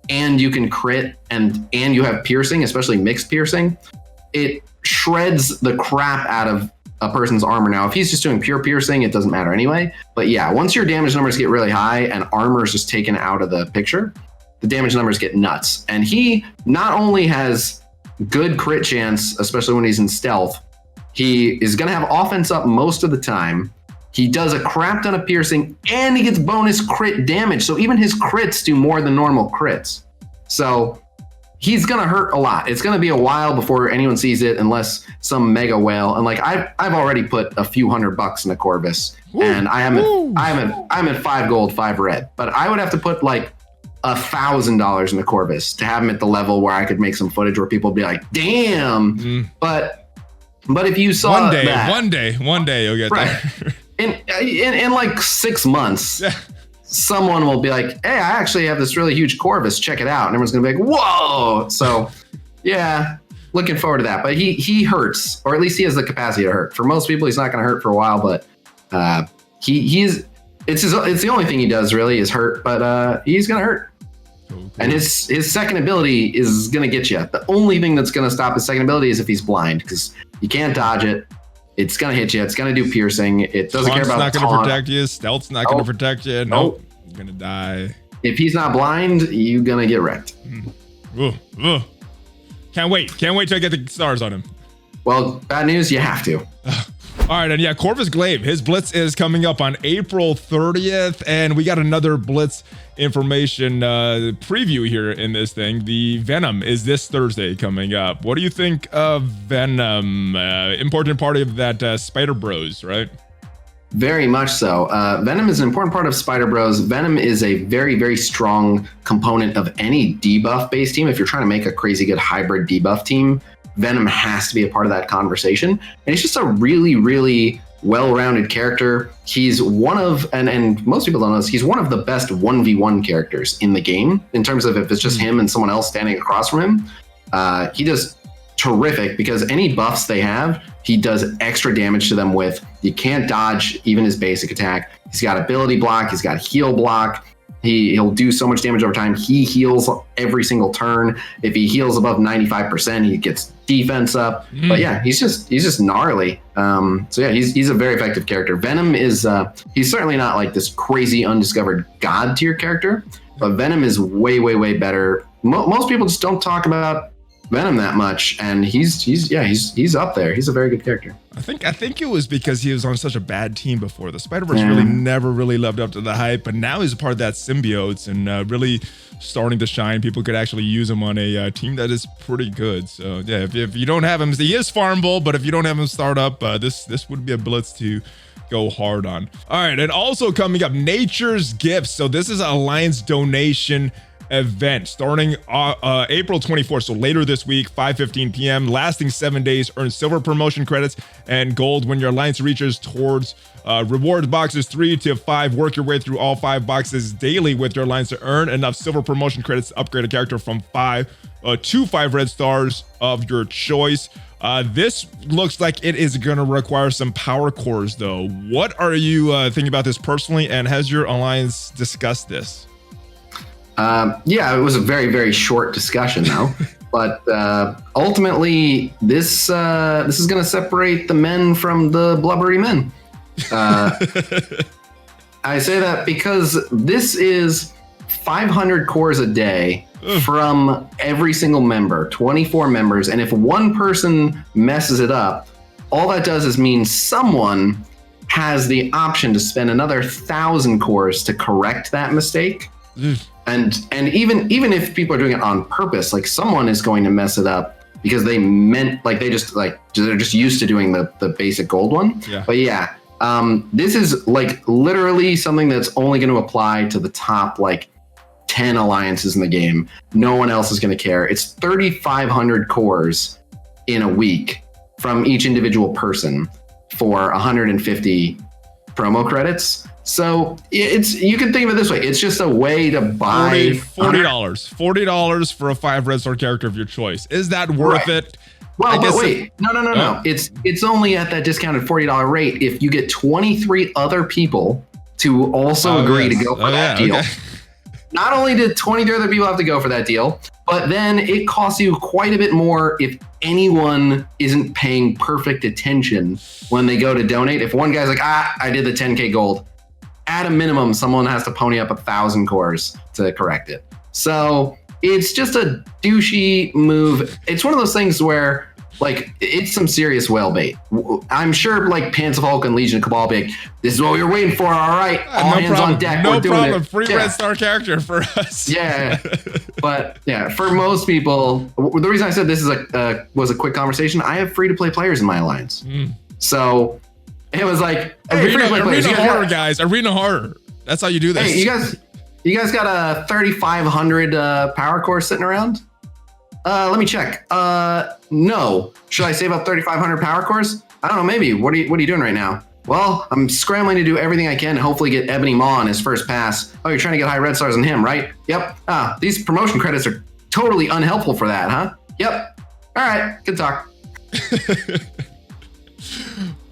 and you can crit and you have piercing, especially mixed piercing, it shreds the crap out of a person's armor. Now, if he's just doing pure piercing, it doesn't matter anyway. But yeah, once your damage numbers get really high and armor is just taken out of the picture, the damage numbers get nuts. And he not only has good crit chance, especially when he's in stealth, he is going to have offense up most of the time. He does a crap ton of piercing and he gets bonus crit damage. So even his crits do more than normal crits. So he's going to hurt a lot. It's going to be a while before anyone sees it unless some mega whale. And like I've already put a few $100 in a Corvus. Ooh, and I'm at 5 gold, 5 red. But I would have to put like $1,000 in the Corvus to have him at the level where I could make some footage where people would be like, damn. But if you saw one day you'll get there. In like 6 months, someone will be like, hey, I actually have this really huge Corvus, check it out. And everyone's gonna be like, whoa. So yeah, looking forward to that. But he hurts, or at least he has the capacity to hurt. For most people, he's not gonna hurt for a while, but it's the only thing he does really is hurt, but he's gonna hurt. Cool. And his second ability is gonna get you. The only thing that's gonna stop his second ability is if he's blind, because you can't dodge it. It's gonna hit you. It's gonna do piercing. It doesn't care about not gonna protect you. Stealth's not gonna protect you. Nope. You're gonna die. If he's not blind, you're gonna get wrecked. Can't wait till I get the stars on him. Well, bad news, you have to. All right, and yeah, Corvus Glaive, his Blitz is coming up on April 30th, and we got another Blitz information preview here in this thing. The Venom is this Thursday coming up. What do you think of Venom? Important part of that Spider Bros, right? Very much so. Venom is an important part of Spider Bros. Venom is a very, very strong component of any debuff-based team. If you're trying to make a crazy good hybrid debuff team, Venom has to be a part of that conversation. And he's just a really, really well-rounded character. He's one of, and most people don't know this, he's one of the best 1v1 characters in the game in terms of if it's just him and someone else standing across from him. He does terrific because any buffs they have, he does extra damage to them with. You can't dodge even his basic attack. He's got ability block. He's got heal block. He'll do so much damage over time. He heals every single turn. If he heals above 95%, he gets defense up. But yeah, he's just gnarly. So yeah, he's a very effective character. Venom is he's certainly not like this crazy undiscovered god tier character, but Venom is way, way, way better. Most people just don't talk about Venom that much, and he's up there. He's a very good character. I think it was because he was on such a bad team before. The Spider-Verse really never really lived up to the hype, but now he's a part of that symbiotes and really starting to shine. People could actually use him on a team that is pretty good. So yeah, if you don't have him, he is farmable, but if you don't have him start up, this would be a Blitz to go hard on. All right, and also coming up, Nature's Gifts. So this is an Alliance donation event starting April 24th, so later this week, 5:15 p.m., lasting 7 days. Earn silver promotion credits and gold when your alliance reaches towards rewards boxes 3 to 5. Work your way through all 5 boxes daily with your alliance to earn enough silver promotion credits to upgrade a character from 5 to 5 red stars of your choice. This looks like it is going to require some power cores though. What are you thinking about this personally, and has your alliance discussed this? Yeah, it was a very, very short discussion though. But ultimately, this is going to separate the men from the blubbery men. I say that because this is 500 cores a day from every single member, 24 members. And if one person messes it up, all that does is mean someone has the option to spend another 1,000 cores to correct that mistake. And even if people are doing it on purpose, like someone is going to mess it up because they meant they're just used to doing the basic gold one. Yeah. But yeah, this is like literally something that's only going to apply to the top like 10 alliances in the game. No one else is going to care. It's 3,500 cores in a week from each individual person for 150 promo credits. So you can think of it this way. It's just a way to buy $40 for a 5 Red Star character of your choice. Is that worth it? Well, but wait, no. It's only at that discounted $40 rate if you get 23 other people to also agree to go for that deal. Okay. Not only did 23 other people have to go for that deal, but then it costs you quite a bit more if anyone isn't paying perfect attention when they go to donate. If one guy's like, I did the 10K gold, at a minimum, someone has to pony up 1,000 cores to correct it. So it's just a douchey move. It's one of those things where, like, it's some serious whale bait. I'm sure, like, Pants of Hulk and Legion of Cabal big, this is what we were waiting for. All right, all hands on deck. No problem. Free Red Star character for us. Yeah, but yeah, for most people, the reason I said this is was a quick conversation. I have free-to-play players in my alliance, so it was like, hey, arena horror, guys. Arena horror. That's how you do this. Hey, you guys got a 3,500 power core sitting around? Let me check. No. Should I save up 3,500 power cores? I don't know. Maybe. What are you doing right now? Well, I'm scrambling to do everything I can to hopefully get Ebony Maw on his first pass. Oh, you're trying to get high red stars on him, right? Yep. These promotion credits are totally unhelpful for that, huh? Yep. All right. Good talk.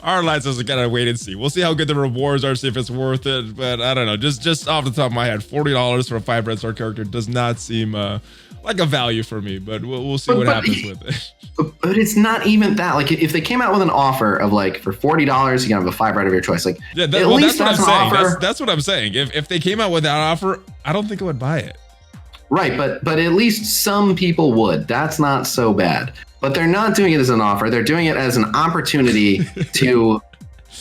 Our alliance is gotta wait and see. We'll see how good the rewards are, see if it's worth it. But I don't know. Just off the top of my head, $40 for a 5 Red Star character does not seem like a value for me. But we'll see what happens with it. But it's not even that. Like, if they came out with an offer of, like, for $40, you can have a 5 Red of your choice. Like, yeah, at least that's what I'm saying. That's what I'm saying. If they came out with that offer, I don't think I would buy it. Right, but at least some people would. That's not so bad. But they're not doing it as an offer. They're doing it as an opportunity to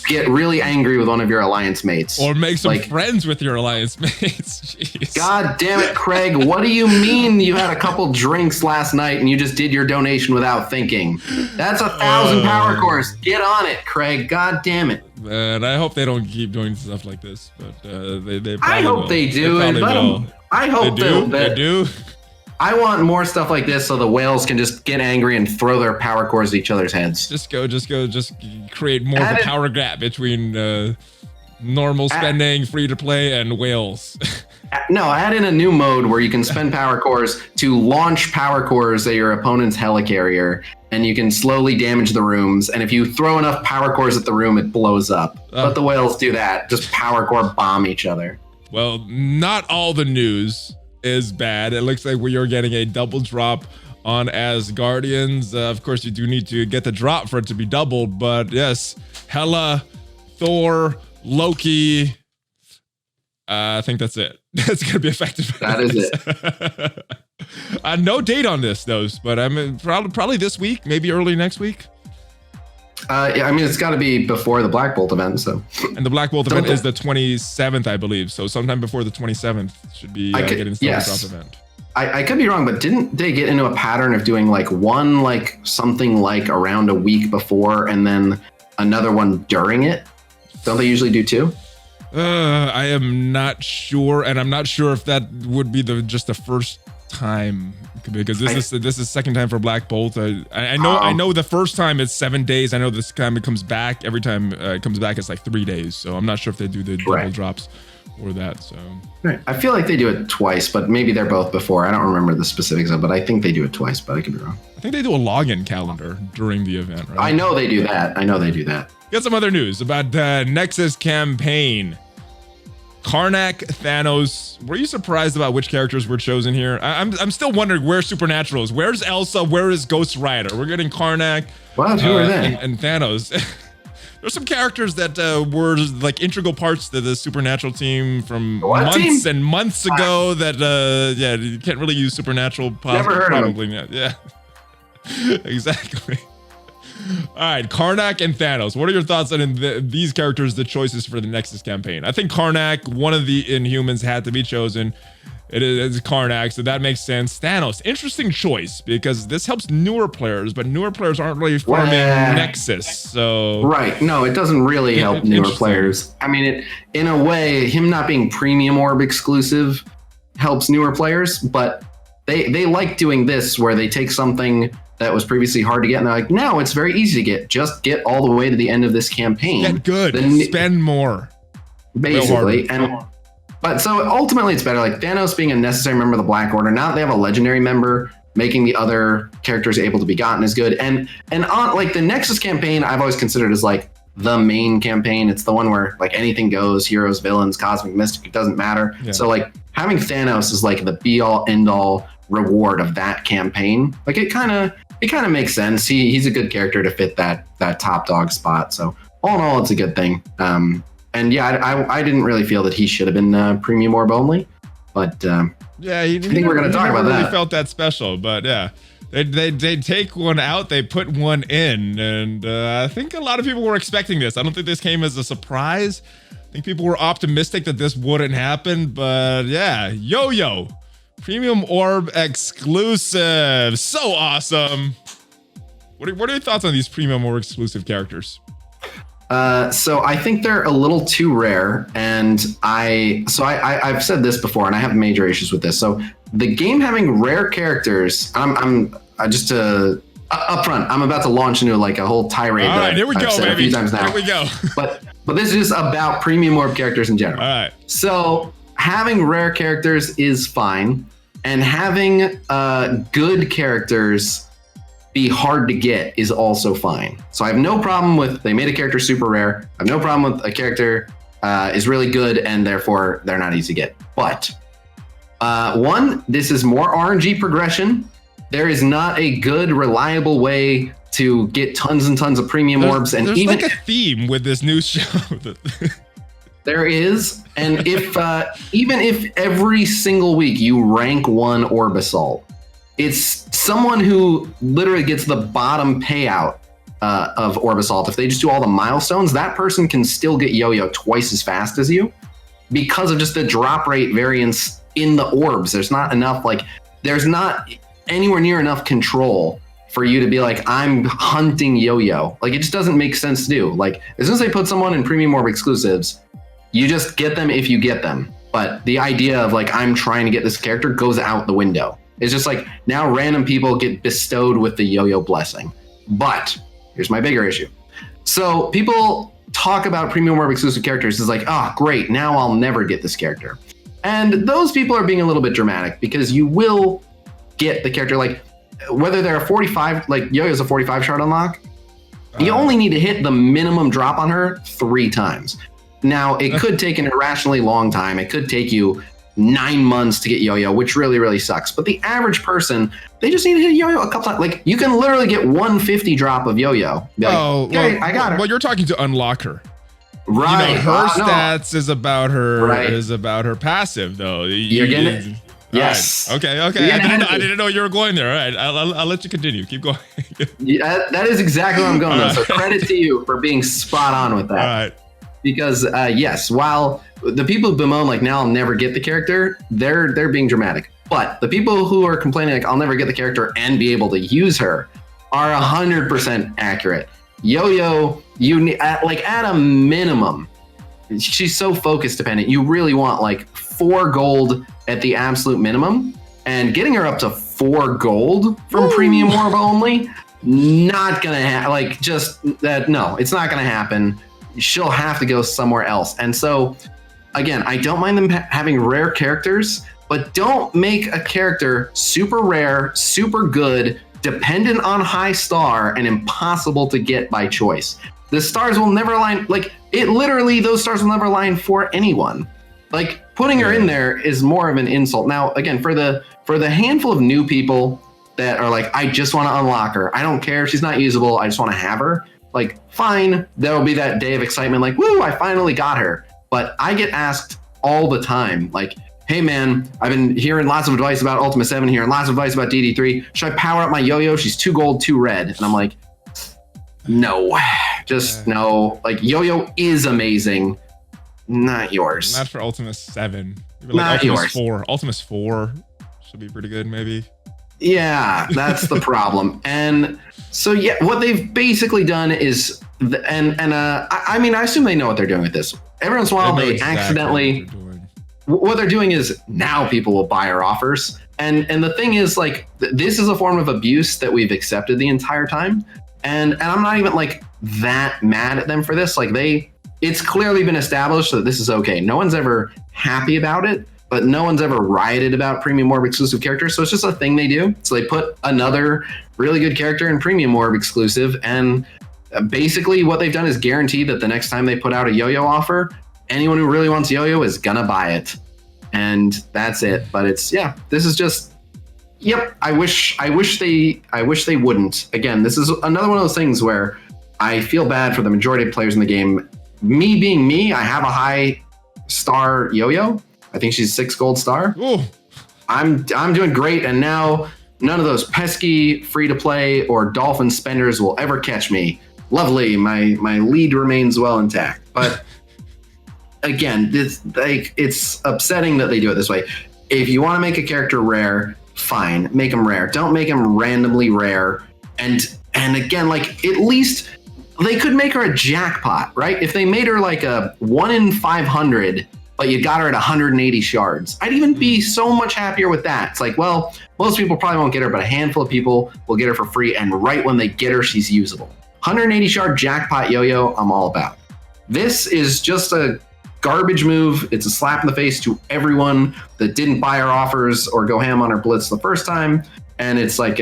get really angry with one of your alliance mates. Or make some friends with your alliance mates. Jeez. God damn it, Craig. What do you mean you had a couple drinks last night and you just did your donation without thinking? That's 1,000 power cores. Get on it, Craig. God damn it. And I hope they don't keep doing stuff like this. But they probably I hope will. they do. I hope they do. I want more stuff like this so the whales can just get angry and throw their power cores at each other's heads. Just create more of a power gap between normal spending, free to play, and whales. No, add in a new mode where you can spend power cores to launch power cores at your opponent's helicarrier, and you can slowly damage the rooms. And if you throw enough power cores at the room, it blows up. Let the whales do that. Just power core bomb each other. Well, not all the news is bad. It looks like we are getting a double drop on Asgardians. Of course, you do need to get the drop for it to be doubled, but yes, Hela, Thor, Loki. I think that's it. That's going to be effective. That is it. No date on this, though, but I mean, probably this week, maybe early next week. Yeah, I mean, it's got to be before the Black Bolt event, so. And the Black Bolt event is the 27th, I believe. So sometime before the 27th should be getting started off event. I could be wrong, but didn't they get into a pattern of doing like one, like something like around a week before and then another one during it? Don't they usually do two? I am not sure, and I'm not sure if that would be just the first time, because this is second time for Black Bolt. I know the first time it's 7 days. I know this time it comes back. Every time it comes back, it's like 3 days. So I'm not sure if they do the double drops or that. So I feel like they do it twice, but maybe they're both before. I don't remember the specifics of it, but I think they do it twice, but I could be wrong. I think they do a login calendar during the event, right? I know they do that. Got some other news about Nexus campaign. Karnak, Thanos. Were you surprised about which characters were chosen here? I'm still wondering where Supernatural is. Where's Elsa? Where is Ghost Rider? We're getting Karnak. What? Who are they? And Thanos. There's some characters that were like integral parts to the Supernatural team from months and months ago. That you can't really use Supernatural. Never heard of them. Yeah, exactly. All right, Karnak and Thanos. What are your thoughts on these characters, the choices for the Nexus campaign? I think Karnak, one of the Inhumans, had to be chosen. It's Karnak, so that makes sense. Thanos, interesting choice, because this helps newer players, but newer players aren't really farming Nexus, so... Right, no, it doesn't really help newer players. I mean, in a way, him not being premium orb exclusive helps newer players, but they like doing this where they take something that was previously hard to get, and they're like, no, it's very easy to get. Just get all the way to the end of this campaign. Get good. Spend more. Basically. But so ultimately it's better. Like Thanos being a necessary member of the Black Order. Now that they have a legendary member, making the other characters able to be gotten is good. And on like the Nexus campaign, I've always considered as like the main campaign. It's the one where like anything goes, heroes, villains, cosmic, mystic, it doesn't matter. Yeah. So like having Thanos is like the be all end all reward of that campaign. Like it kind of makes sense. He's a good character to fit that top dog spot. So all in all, it's a good thing. And yeah, I didn't really feel that he should have been premium orb only, but yeah, I think we're going to talk about really that. Felt that special, but yeah, they take one out, they put one in, and I think a lot of people were expecting this. I don't think this came as a surprise. I think people were optimistic that this wouldn't happen, but yeah, Yo-Yo, premium orb exclusive, so awesome. What are your thoughts on these premium orb exclusive characters? So I think they're a little too rare, and I've said this before, and I have major issues with this. So the game having rare characters, I'm just up front, I'm about to launch into like a whole tirade. All right, here we go, baby. A few times now. Here we go. but this is just about premium orb characters in general. All right. So having rare characters is fine, and having good characters be hard to get is also fine. So I have no problem with they made a character super rare. I have no problem with a character is really good and therefore they're not easy to get. But one, this is more RNG progression. There is not a good, reliable way to get tons and tons of premium orbs. And there's even like a theme with this new show. There is, and if even if every single week you rank one orb assault, it's someone who literally gets the bottom payout of orb assault. If they just do all the milestones, that person can still get yo-yo twice as fast as you because of just the drop rate variance in the orbs. There's not enough, like there's not anywhere near enough control for you to be like, I'm hunting yo-yo. Like it just doesn't make sense to do. Like as soon as they put someone in premium orb exclusives, you just get them if you get them. But the idea of like, I'm trying to get this character goes out the window. It's just like now random people get bestowed with the yo-yo blessing. But here's my bigger issue. So people talk about premium orb exclusive characters as like, oh, great, now I'll never get this character. And those people are being a little bit dramatic because you will get the character, like whether they're a 45, like Yo-Yo's a 45 shard unlock, you only need to hit the minimum drop on her 3 times. Now, it could take an irrationally long time. It could take you 9 months to get Yo-Yo, which really, really sucks. But the average person, they just need to hit Yo-Yo a couple times. Like, you can literally get 150 drop of Yo-Yo. Like, okay, I got her. Well, you're talking to unlock her. Right. You know, her stats is about her passive, though. You're getting it. Yes. Right. Okay. I didn't know you were going there. All right. I'll let you continue. Keep going. Yeah, that is exactly where I'm going. Right. So credit to you for being spot on with that. All right. Because yes, while the people who bemoan like now I'll never get the character, they're being dramatic. But the people who are complaining like I'll never get the character and be able to use her are 100% accurate. Yo-Yo, you need at a minimum, she's so focus dependent. You really want like 4 gold at the absolute minimum, and getting her up to 4 gold from premium orb only, not gonna happen. Like just that, no, it's not gonna happen. She'll have to go somewhere else. And so again, I don't mind them having rare characters, but don't make a character super rare, super good, dependent on high star, and impossible to get by choice. The stars will never align. Like it literally, those stars will never align for anyone. Like putting her in there is more of an insult. Now, again, for the handful of new people that are like, I just want to unlock her. I don't care if she's not usable. I just want to have her. Like, fine, there'll be that day of excitement, like, woo, I finally got her. But I get asked all the time, like, hey man, I've been hearing lots of advice about Ultima 7 here and lots of advice about DD3. Should I power up my Yo-Yo? She's 2 gold, 2 red. And I'm like, no, just no. Like, Yo-Yo is amazing, not yours. Not for Ultima 7. Like not Ultima's yours. 4. Ultima's 4 should be pretty good, maybe. Yeah, that's the problem. And so, yeah, what they've basically done is, I mean, I assume they know what they're doing with this. Every once in a while, they accidentally, what they're doing is now people will buy our offers. And the thing is, like, this is a form of abuse that we've accepted the entire time. And I'm not even like that mad at them for this. Like it's clearly been established that this is okay. No one's ever happy about it, but no one's ever rioted about premium orb exclusive characters. So it's just a thing they do. So they put another really good character in premium orb exclusive. And basically what they've done is guarantee that the next time they put out a yo-yo offer, anyone who really wants yo-yo is gonna buy it. And that's it. But it's, yeah, this is just, yep. I wish they wouldn't. Again, this is another one of those things where I feel bad for the majority of players in the game. Me being me, I have a high star yo-yo. I think she's 6 gold star. Ooh. I'm doing great, and now none of those pesky free-to-play or dolphin spenders will ever catch me. Lovely, my lead remains well intact. But again, it's upsetting that they do it this way. If you want to make a character rare, fine, make them rare. Don't make them randomly rare. And again, like, at least they could make her a jackpot, right? If they made her like a 1 in 500, but you got her at 180 shards, I'd even be so much happier with that. It's like, well, most people probably won't get her, but a handful of people will get her for free. And right when they get her, she's usable. 180 shard jackpot yo-yo, I'm all about. This is just a garbage move. It's a slap in the face to everyone that didn't buy our offers or go ham on our blitz the first time. And it's like,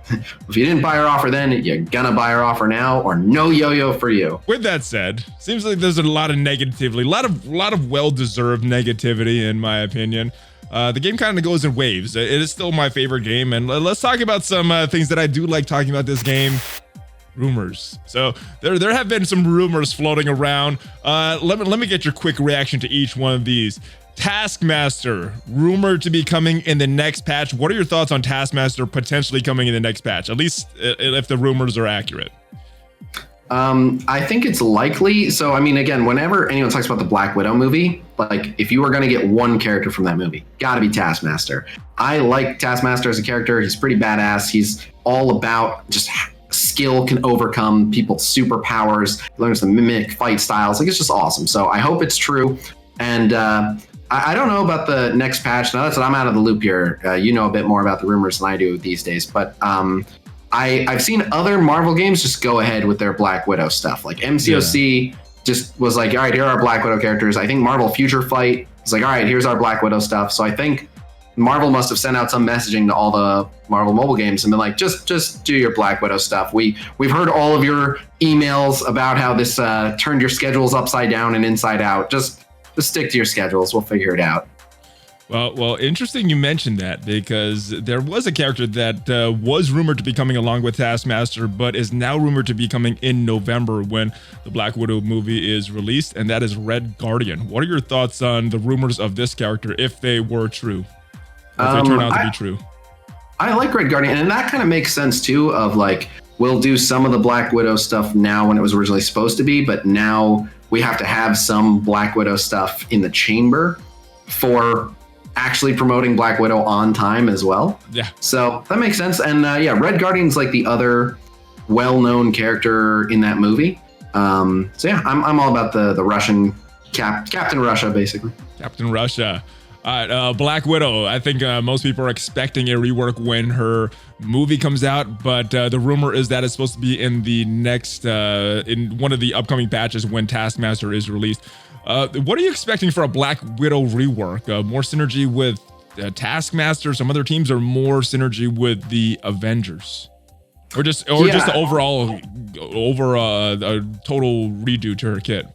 if you didn't buy our offer then, you're gonna buy our offer now, or no yo-yo for you. With that said, seems like there's a lot of negativity, a lot of well-deserved negativity, in my opinion. The game kind of goes in waves. It is still my favorite game, and let's talk about some things that I do like talking about this game. Rumors. So there have been some rumors floating around. Let me get your quick reaction to each one of these. Taskmaster, rumored to be coming in the next patch. What are your thoughts on Taskmaster potentially coming in the next patch? At least if the rumors are accurate. I think it's likely. So, I mean, again, whenever anyone talks about the Black Widow movie, like, if you were going to get one character from that movie, gotta be Taskmaster. I like Taskmaster as a character. He's pretty badass. He's all about just skill can overcome people's superpowers, learns to mimic fight styles. Like, it's just awesome. So I hope it's true. And I don't know about the next patch. Now that's what I'm out of the loop here. You know a bit more about the rumors than I do these days. But I've seen other Marvel games just go ahead with their Black Widow stuff. Like MCOC just was like, all right, here are our Black Widow characters. I think Marvel Future Fight was like, all right, here's our Black Widow stuff. So I think Marvel must have sent out some messaging to all the Marvel mobile games and been like, just do your Black Widow stuff. We've heard all of your emails about how this turned your schedules upside down and inside out. Just stick to your schedules. We'll figure it out. Well, interesting you mentioned that, because there was a character that was rumored to be coming along with Taskmaster, but is now rumored to be coming in November when the Black Widow movie is released, and that is Red Guardian. What are your thoughts on the rumors of this character if they were true? If they turn out to be true? I like Red Guardian, and that kind of makes sense too, of like, we'll do some of the Black Widow stuff now when it was originally supposed to be, but now we have to have some Black Widow stuff in the chamber for actually promoting Black Widow on time as well. Yeah. So that makes sense. And Red Guardian's like the other well-known character in that movie. So yeah, I'm all about the Russian Captain Russia, basically. Captain Russia. All right, Black Widow. I think most people are expecting a rework when her movie comes out, but the rumor is that it's supposed to be in the next, in one of the upcoming patches when Taskmaster is released. What are you expecting for a Black Widow rework? More synergy with Taskmaster, some other teams, or more synergy with the Avengers? Or just the overall, a total redo to her kit?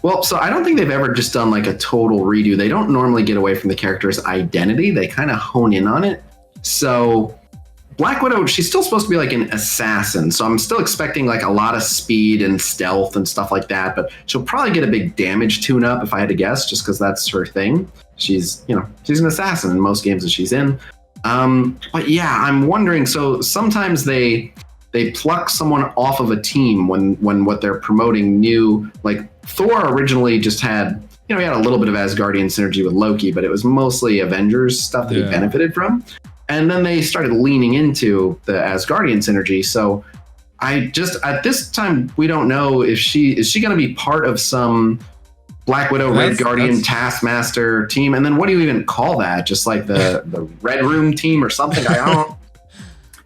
Well, so I don't think they've ever just done like a total redo. They don't normally get away from the character's identity. They kind of hone in on it. So Black Widow, she's still supposed to be like an assassin. So I'm still expecting like a lot of speed and stealth and stuff like that. But she'll probably get a big damage tune-up if I had to guess, just because that's her thing. She's an assassin in most games that she's in. But yeah, I'm wondering. So sometimes they pluck someone off of a team when what they're promoting new, like Thor originally just had, he had a little bit of Asgardian synergy with Loki, but it was mostly Avengers stuff that he benefited from. And then they started leaning into the Asgardian synergy. So at this time, we don't know if is she going to be part of some Black Widow, Red Guardian, Taskmaster team. And then what do you even call that? Just like the Red Room team or something? I don't.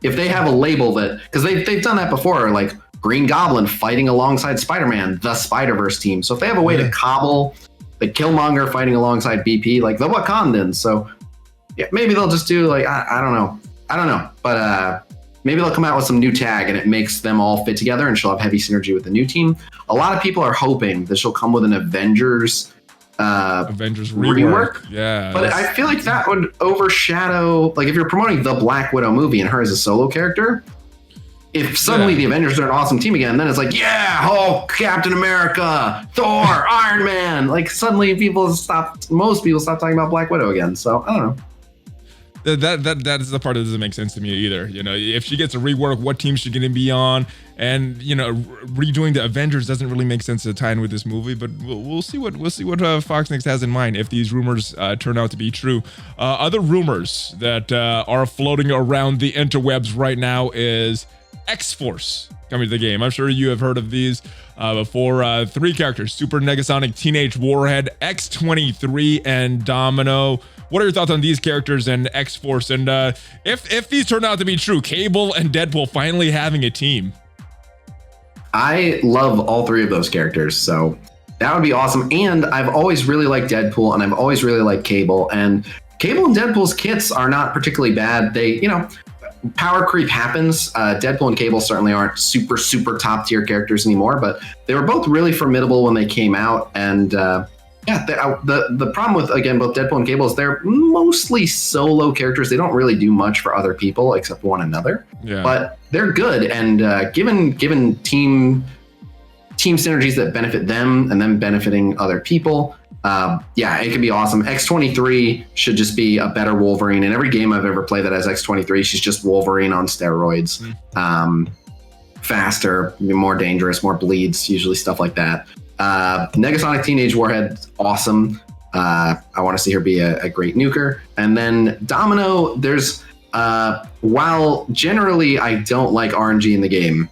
If they have a label that, because they've done that before, like Green Goblin fighting alongside Spider-Man, the Spider-Verse team. So if they have a way to cobble the Killmonger fighting alongside BP, like the Wakandans. So yeah, maybe they'll just do like, I don't know. But maybe they'll come out with some new tag and it makes them all fit together and she'll have heavy synergy with the new team. A lot of people are hoping that she'll come with an Avengers rework. Yeah. But I feel like that would overshadow, like if you're promoting the Black Widow movie and her as a solo character, if suddenly the Avengers are an awesome team again, then it's like, yeah, Hulk, Captain America, Thor, Iron Man. Like suddenly most people stop talking about Black Widow again. So I don't know. That is the part that doesn't make sense to me either. You know, if she gets a rework, what team she's going to be on, and you know, redoing the Avengers doesn't really make sense to tie in with this movie. But we'll see what Fox Next has in mind if these rumors turn out to be true. Other rumors that are floating around the interwebs right now is X-Force coming to the game. I'm sure you have heard of these before. 3 characters: Super Negasonic, Teenage Warhead, X-23, and Domino. What are your thoughts on these characters and X-Force? And if these turn out to be true, Cable and Deadpool finally having a team. I love all 3 of those characters, so that would be awesome. And I've always really liked Deadpool, and I've always really liked Cable. And Cable and Deadpool's kits are not particularly bad. They, you know, power creep happens. Deadpool and Cable certainly aren't super top tier characters anymore, but they were both really formidable when they came out. And yeah, the problem with, again, both Deadpool and Cable is they're mostly solo characters. They don't really do much for other people except one another. Yeah. But they're good, and given team synergies that benefit them and them benefiting other people, yeah, it can be awesome. X-23 should just be a better Wolverine. In every game I've ever played that has X-23, she's just Wolverine on steroids. Faster, more dangerous, more bleeds, usually stuff like that. Negasonic Teenage Warhead, awesome. I want to see her be a great nuker. And then Domino, there's while generally I don't like RNG in the game,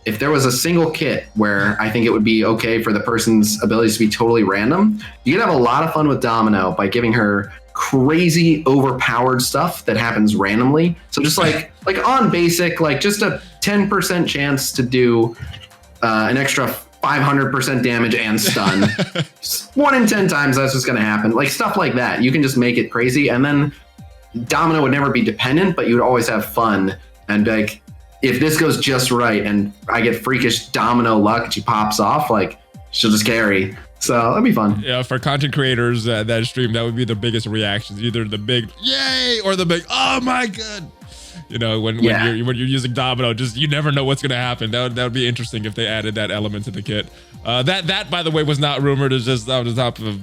if there was a single kit where I think it would be okay for the person's abilities to be totally random, you could have a lot of fun with Domino by giving her crazy overpowered stuff that happens randomly. So just like on basic, like just a 10% chance to do an extra 500% damage and stun. 1 in 10 times that's just going to happen. Like stuff like that. You can just make it crazy. And then Domino would never be dependent, but you would always have fun. And like, if this goes just right and I get freakish Domino luck and she pops off, like she'll just carry. So that'd be fun. Yeah, for content creators that stream, that would be the biggest reactions. Either the big yay or the big oh my god. You know, when you're using Domino, just you never know what's gonna happen. That would be interesting if they added that element to the kit. That by the way was not rumored. It's just on the top of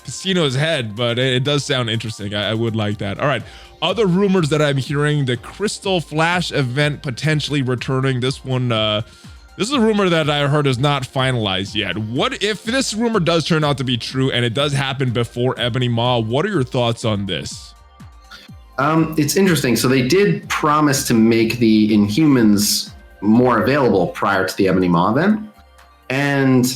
Khasino's head, but it does sound interesting. I would like that. All right. Other rumors that I'm hearing: the Crystal Flash event potentially returning. This one, this is a rumor that I heard is not finalized yet. What if this rumor does turn out to be true and it does happen before Ebony Maw? What are your thoughts on this? It's interesting. So they did promise to make the Inhumans more available prior to the Ebony Maw event, and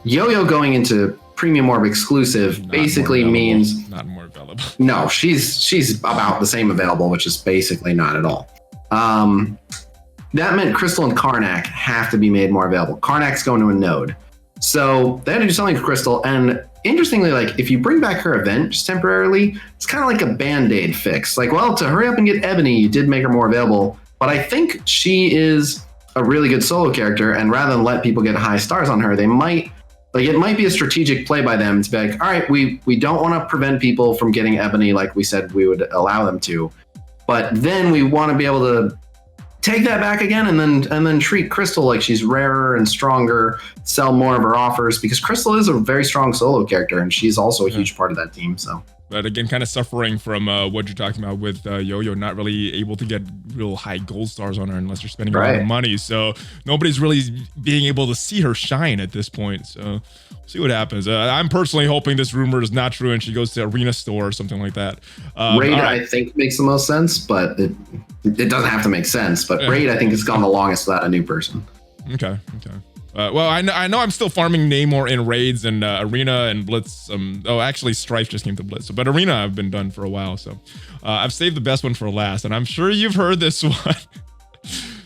Yo-Yo going into Premium Orb exclusive basically means not more available. No, she's about the same available, which is basically not at all. That meant Crystal and Karnak have to be made more available. Karnak's going to a node, so they had to do something to Crystal. And interestingly, like if you bring back her event just temporarily, it's kind of like a band-aid fix. Like, well, to hurry up and get Ebony, you did make her more available, but I think she is a really good solo character, and rather than let people get high stars on her, they might. Like it might be a strategic play by them to be like, all right, we don't want to prevent people from getting Ebony like we said we would allow them to, but then we want to be able to take that back again and then treat Crystal like she's rarer and stronger, sell more of her offers, because Crystal is a very strong solo character and she's also a huge part of that team. So. But again, kind of suffering from what you're talking about with Yo-Yo, not really able to get real high gold stars on her unless you're spending a lot of money. So nobody's really being able to see her shine at this point. So we'll see what happens. I'm personally hoping this rumor is not true and she goes to Arena Store or something like that. Raid, I think, makes the most sense, but it doesn't have to make sense. But Raid, I think, has gone the longest without a new person. Okay. Well, I know I'm still farming Namor in raids and Arena and Blitz. Actually, Strife just came to Blitz. But Arena I've been done for a while, so I've saved the best one for last, and I'm sure you've heard this one.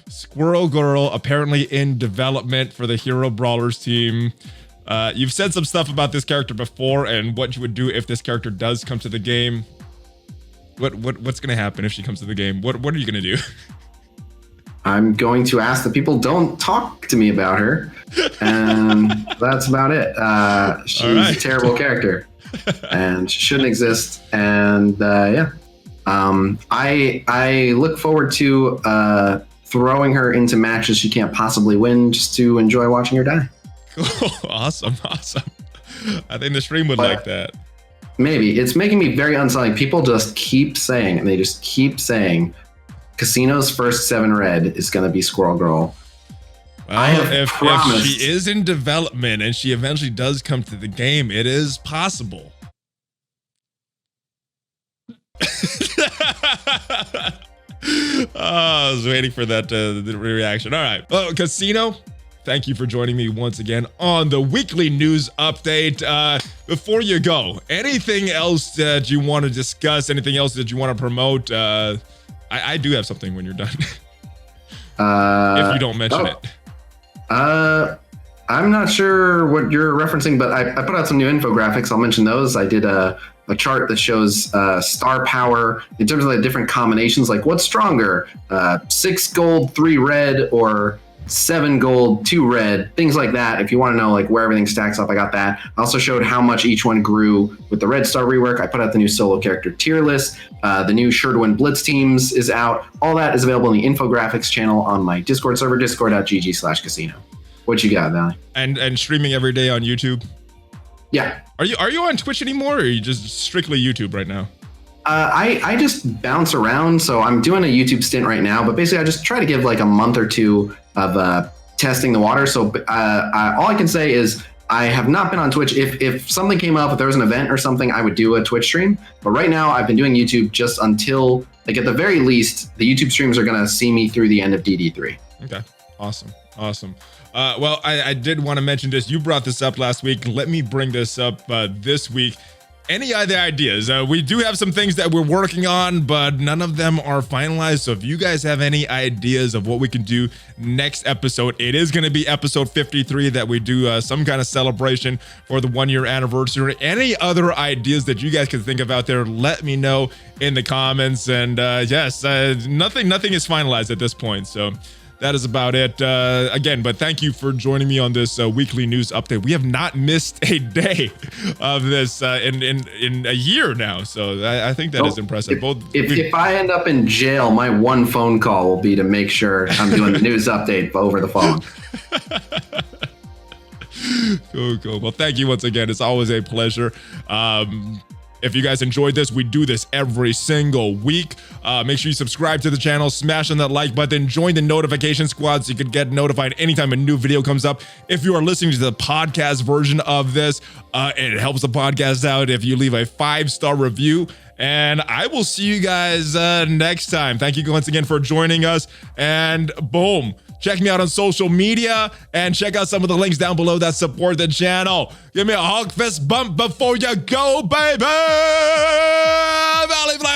Squirrel Girl apparently in development for the Hero Brawlers team. You've said some stuff about this character before and what you would do if this character does come to the game. What's gonna happen if she comes to the game? What are you gonna do? I'm going to ask that people don't talk to me about her, and that's about it. She's a terrible character and shouldn't exist. And I look forward to throwing her into matches she can't possibly win just to enjoy watching her die. Cool. Awesome. I think the stream would like that. Maybe. It's making me very unsettling. People just keep saying, and they just keep saying, Khasino's first 7 red is going to be Squirrel Girl. Well, if she is in development and she eventually does come to the game, it is possible. I was waiting for that the reaction. All right. Well, Khasino, thank you for joining me once again on the weekly news update. Before you go, anything else that you want to discuss? Anything else that you want to promote? I do have something when you're done. If you don't mention it. I'm not sure what you're referencing, but I put out some new infographics. I'll mention those. I did a chart that shows star power in terms of the different combinations, like what's stronger, 6 gold, 3 red, or 7 gold, 2 red, things like that. If you want to know like where everything stacks up, I got that. I also showed how much each one grew with the Red Star rework. I put out the new solo character tier list. The new Sure-to-Win Blitz teams is out. All that is available in the infographics channel on my Discord server, discord.gg/Khasino. What you got, Valley? And streaming every day on YouTube? Yeah. Are you on Twitch anymore, or are you just strictly YouTube right now? I just bounce around, so I'm doing a YouTube stint right now, but basically I just try to give like a month or two of testing the water. So all I can say is I have not been on Twitch. If something came up, if there was an event or something, I would do a Twitch stream. But right now I've been doing YouTube just until, like at the very least, the YouTube streams are going to see me through the end of DD3. Okay, awesome. Well, I did want to mention this. You brought this up last week. Let me bring this up this week. Any other ideas? We do have some things that we're working on, but none of them are finalized. So if you guys have any ideas of what we can do next episode, it is going to be episode 53 that we do some kind of celebration for the 1-year anniversary. Any other ideas that you guys can think of out there, let me know in the comments. And yes, nothing is finalized at this point. So that is about it. Again, but thank you for joining me on this weekly news update. We have not missed a day of this in a year now, so I think that is impressive. If I end up in jail, my one phone call will be to make sure I'm doing the news update over the phone. Cool. Well, thank you once again. It's always a pleasure. If you guys enjoyed this, we do this every single week. Make sure you subscribe to the channel, smash on that like button, join the notification squad so you can get notified anytime a new video comes up. If you are listening to the podcast version of this, it helps the podcast out if you leave a 5-star review. And I will see you guys next time. Thank you once again for joining us. And boom. Check me out on social media and check out some of the links down below that support the channel. Give me a hug fist bump before you go, baby! ValleyFlyin!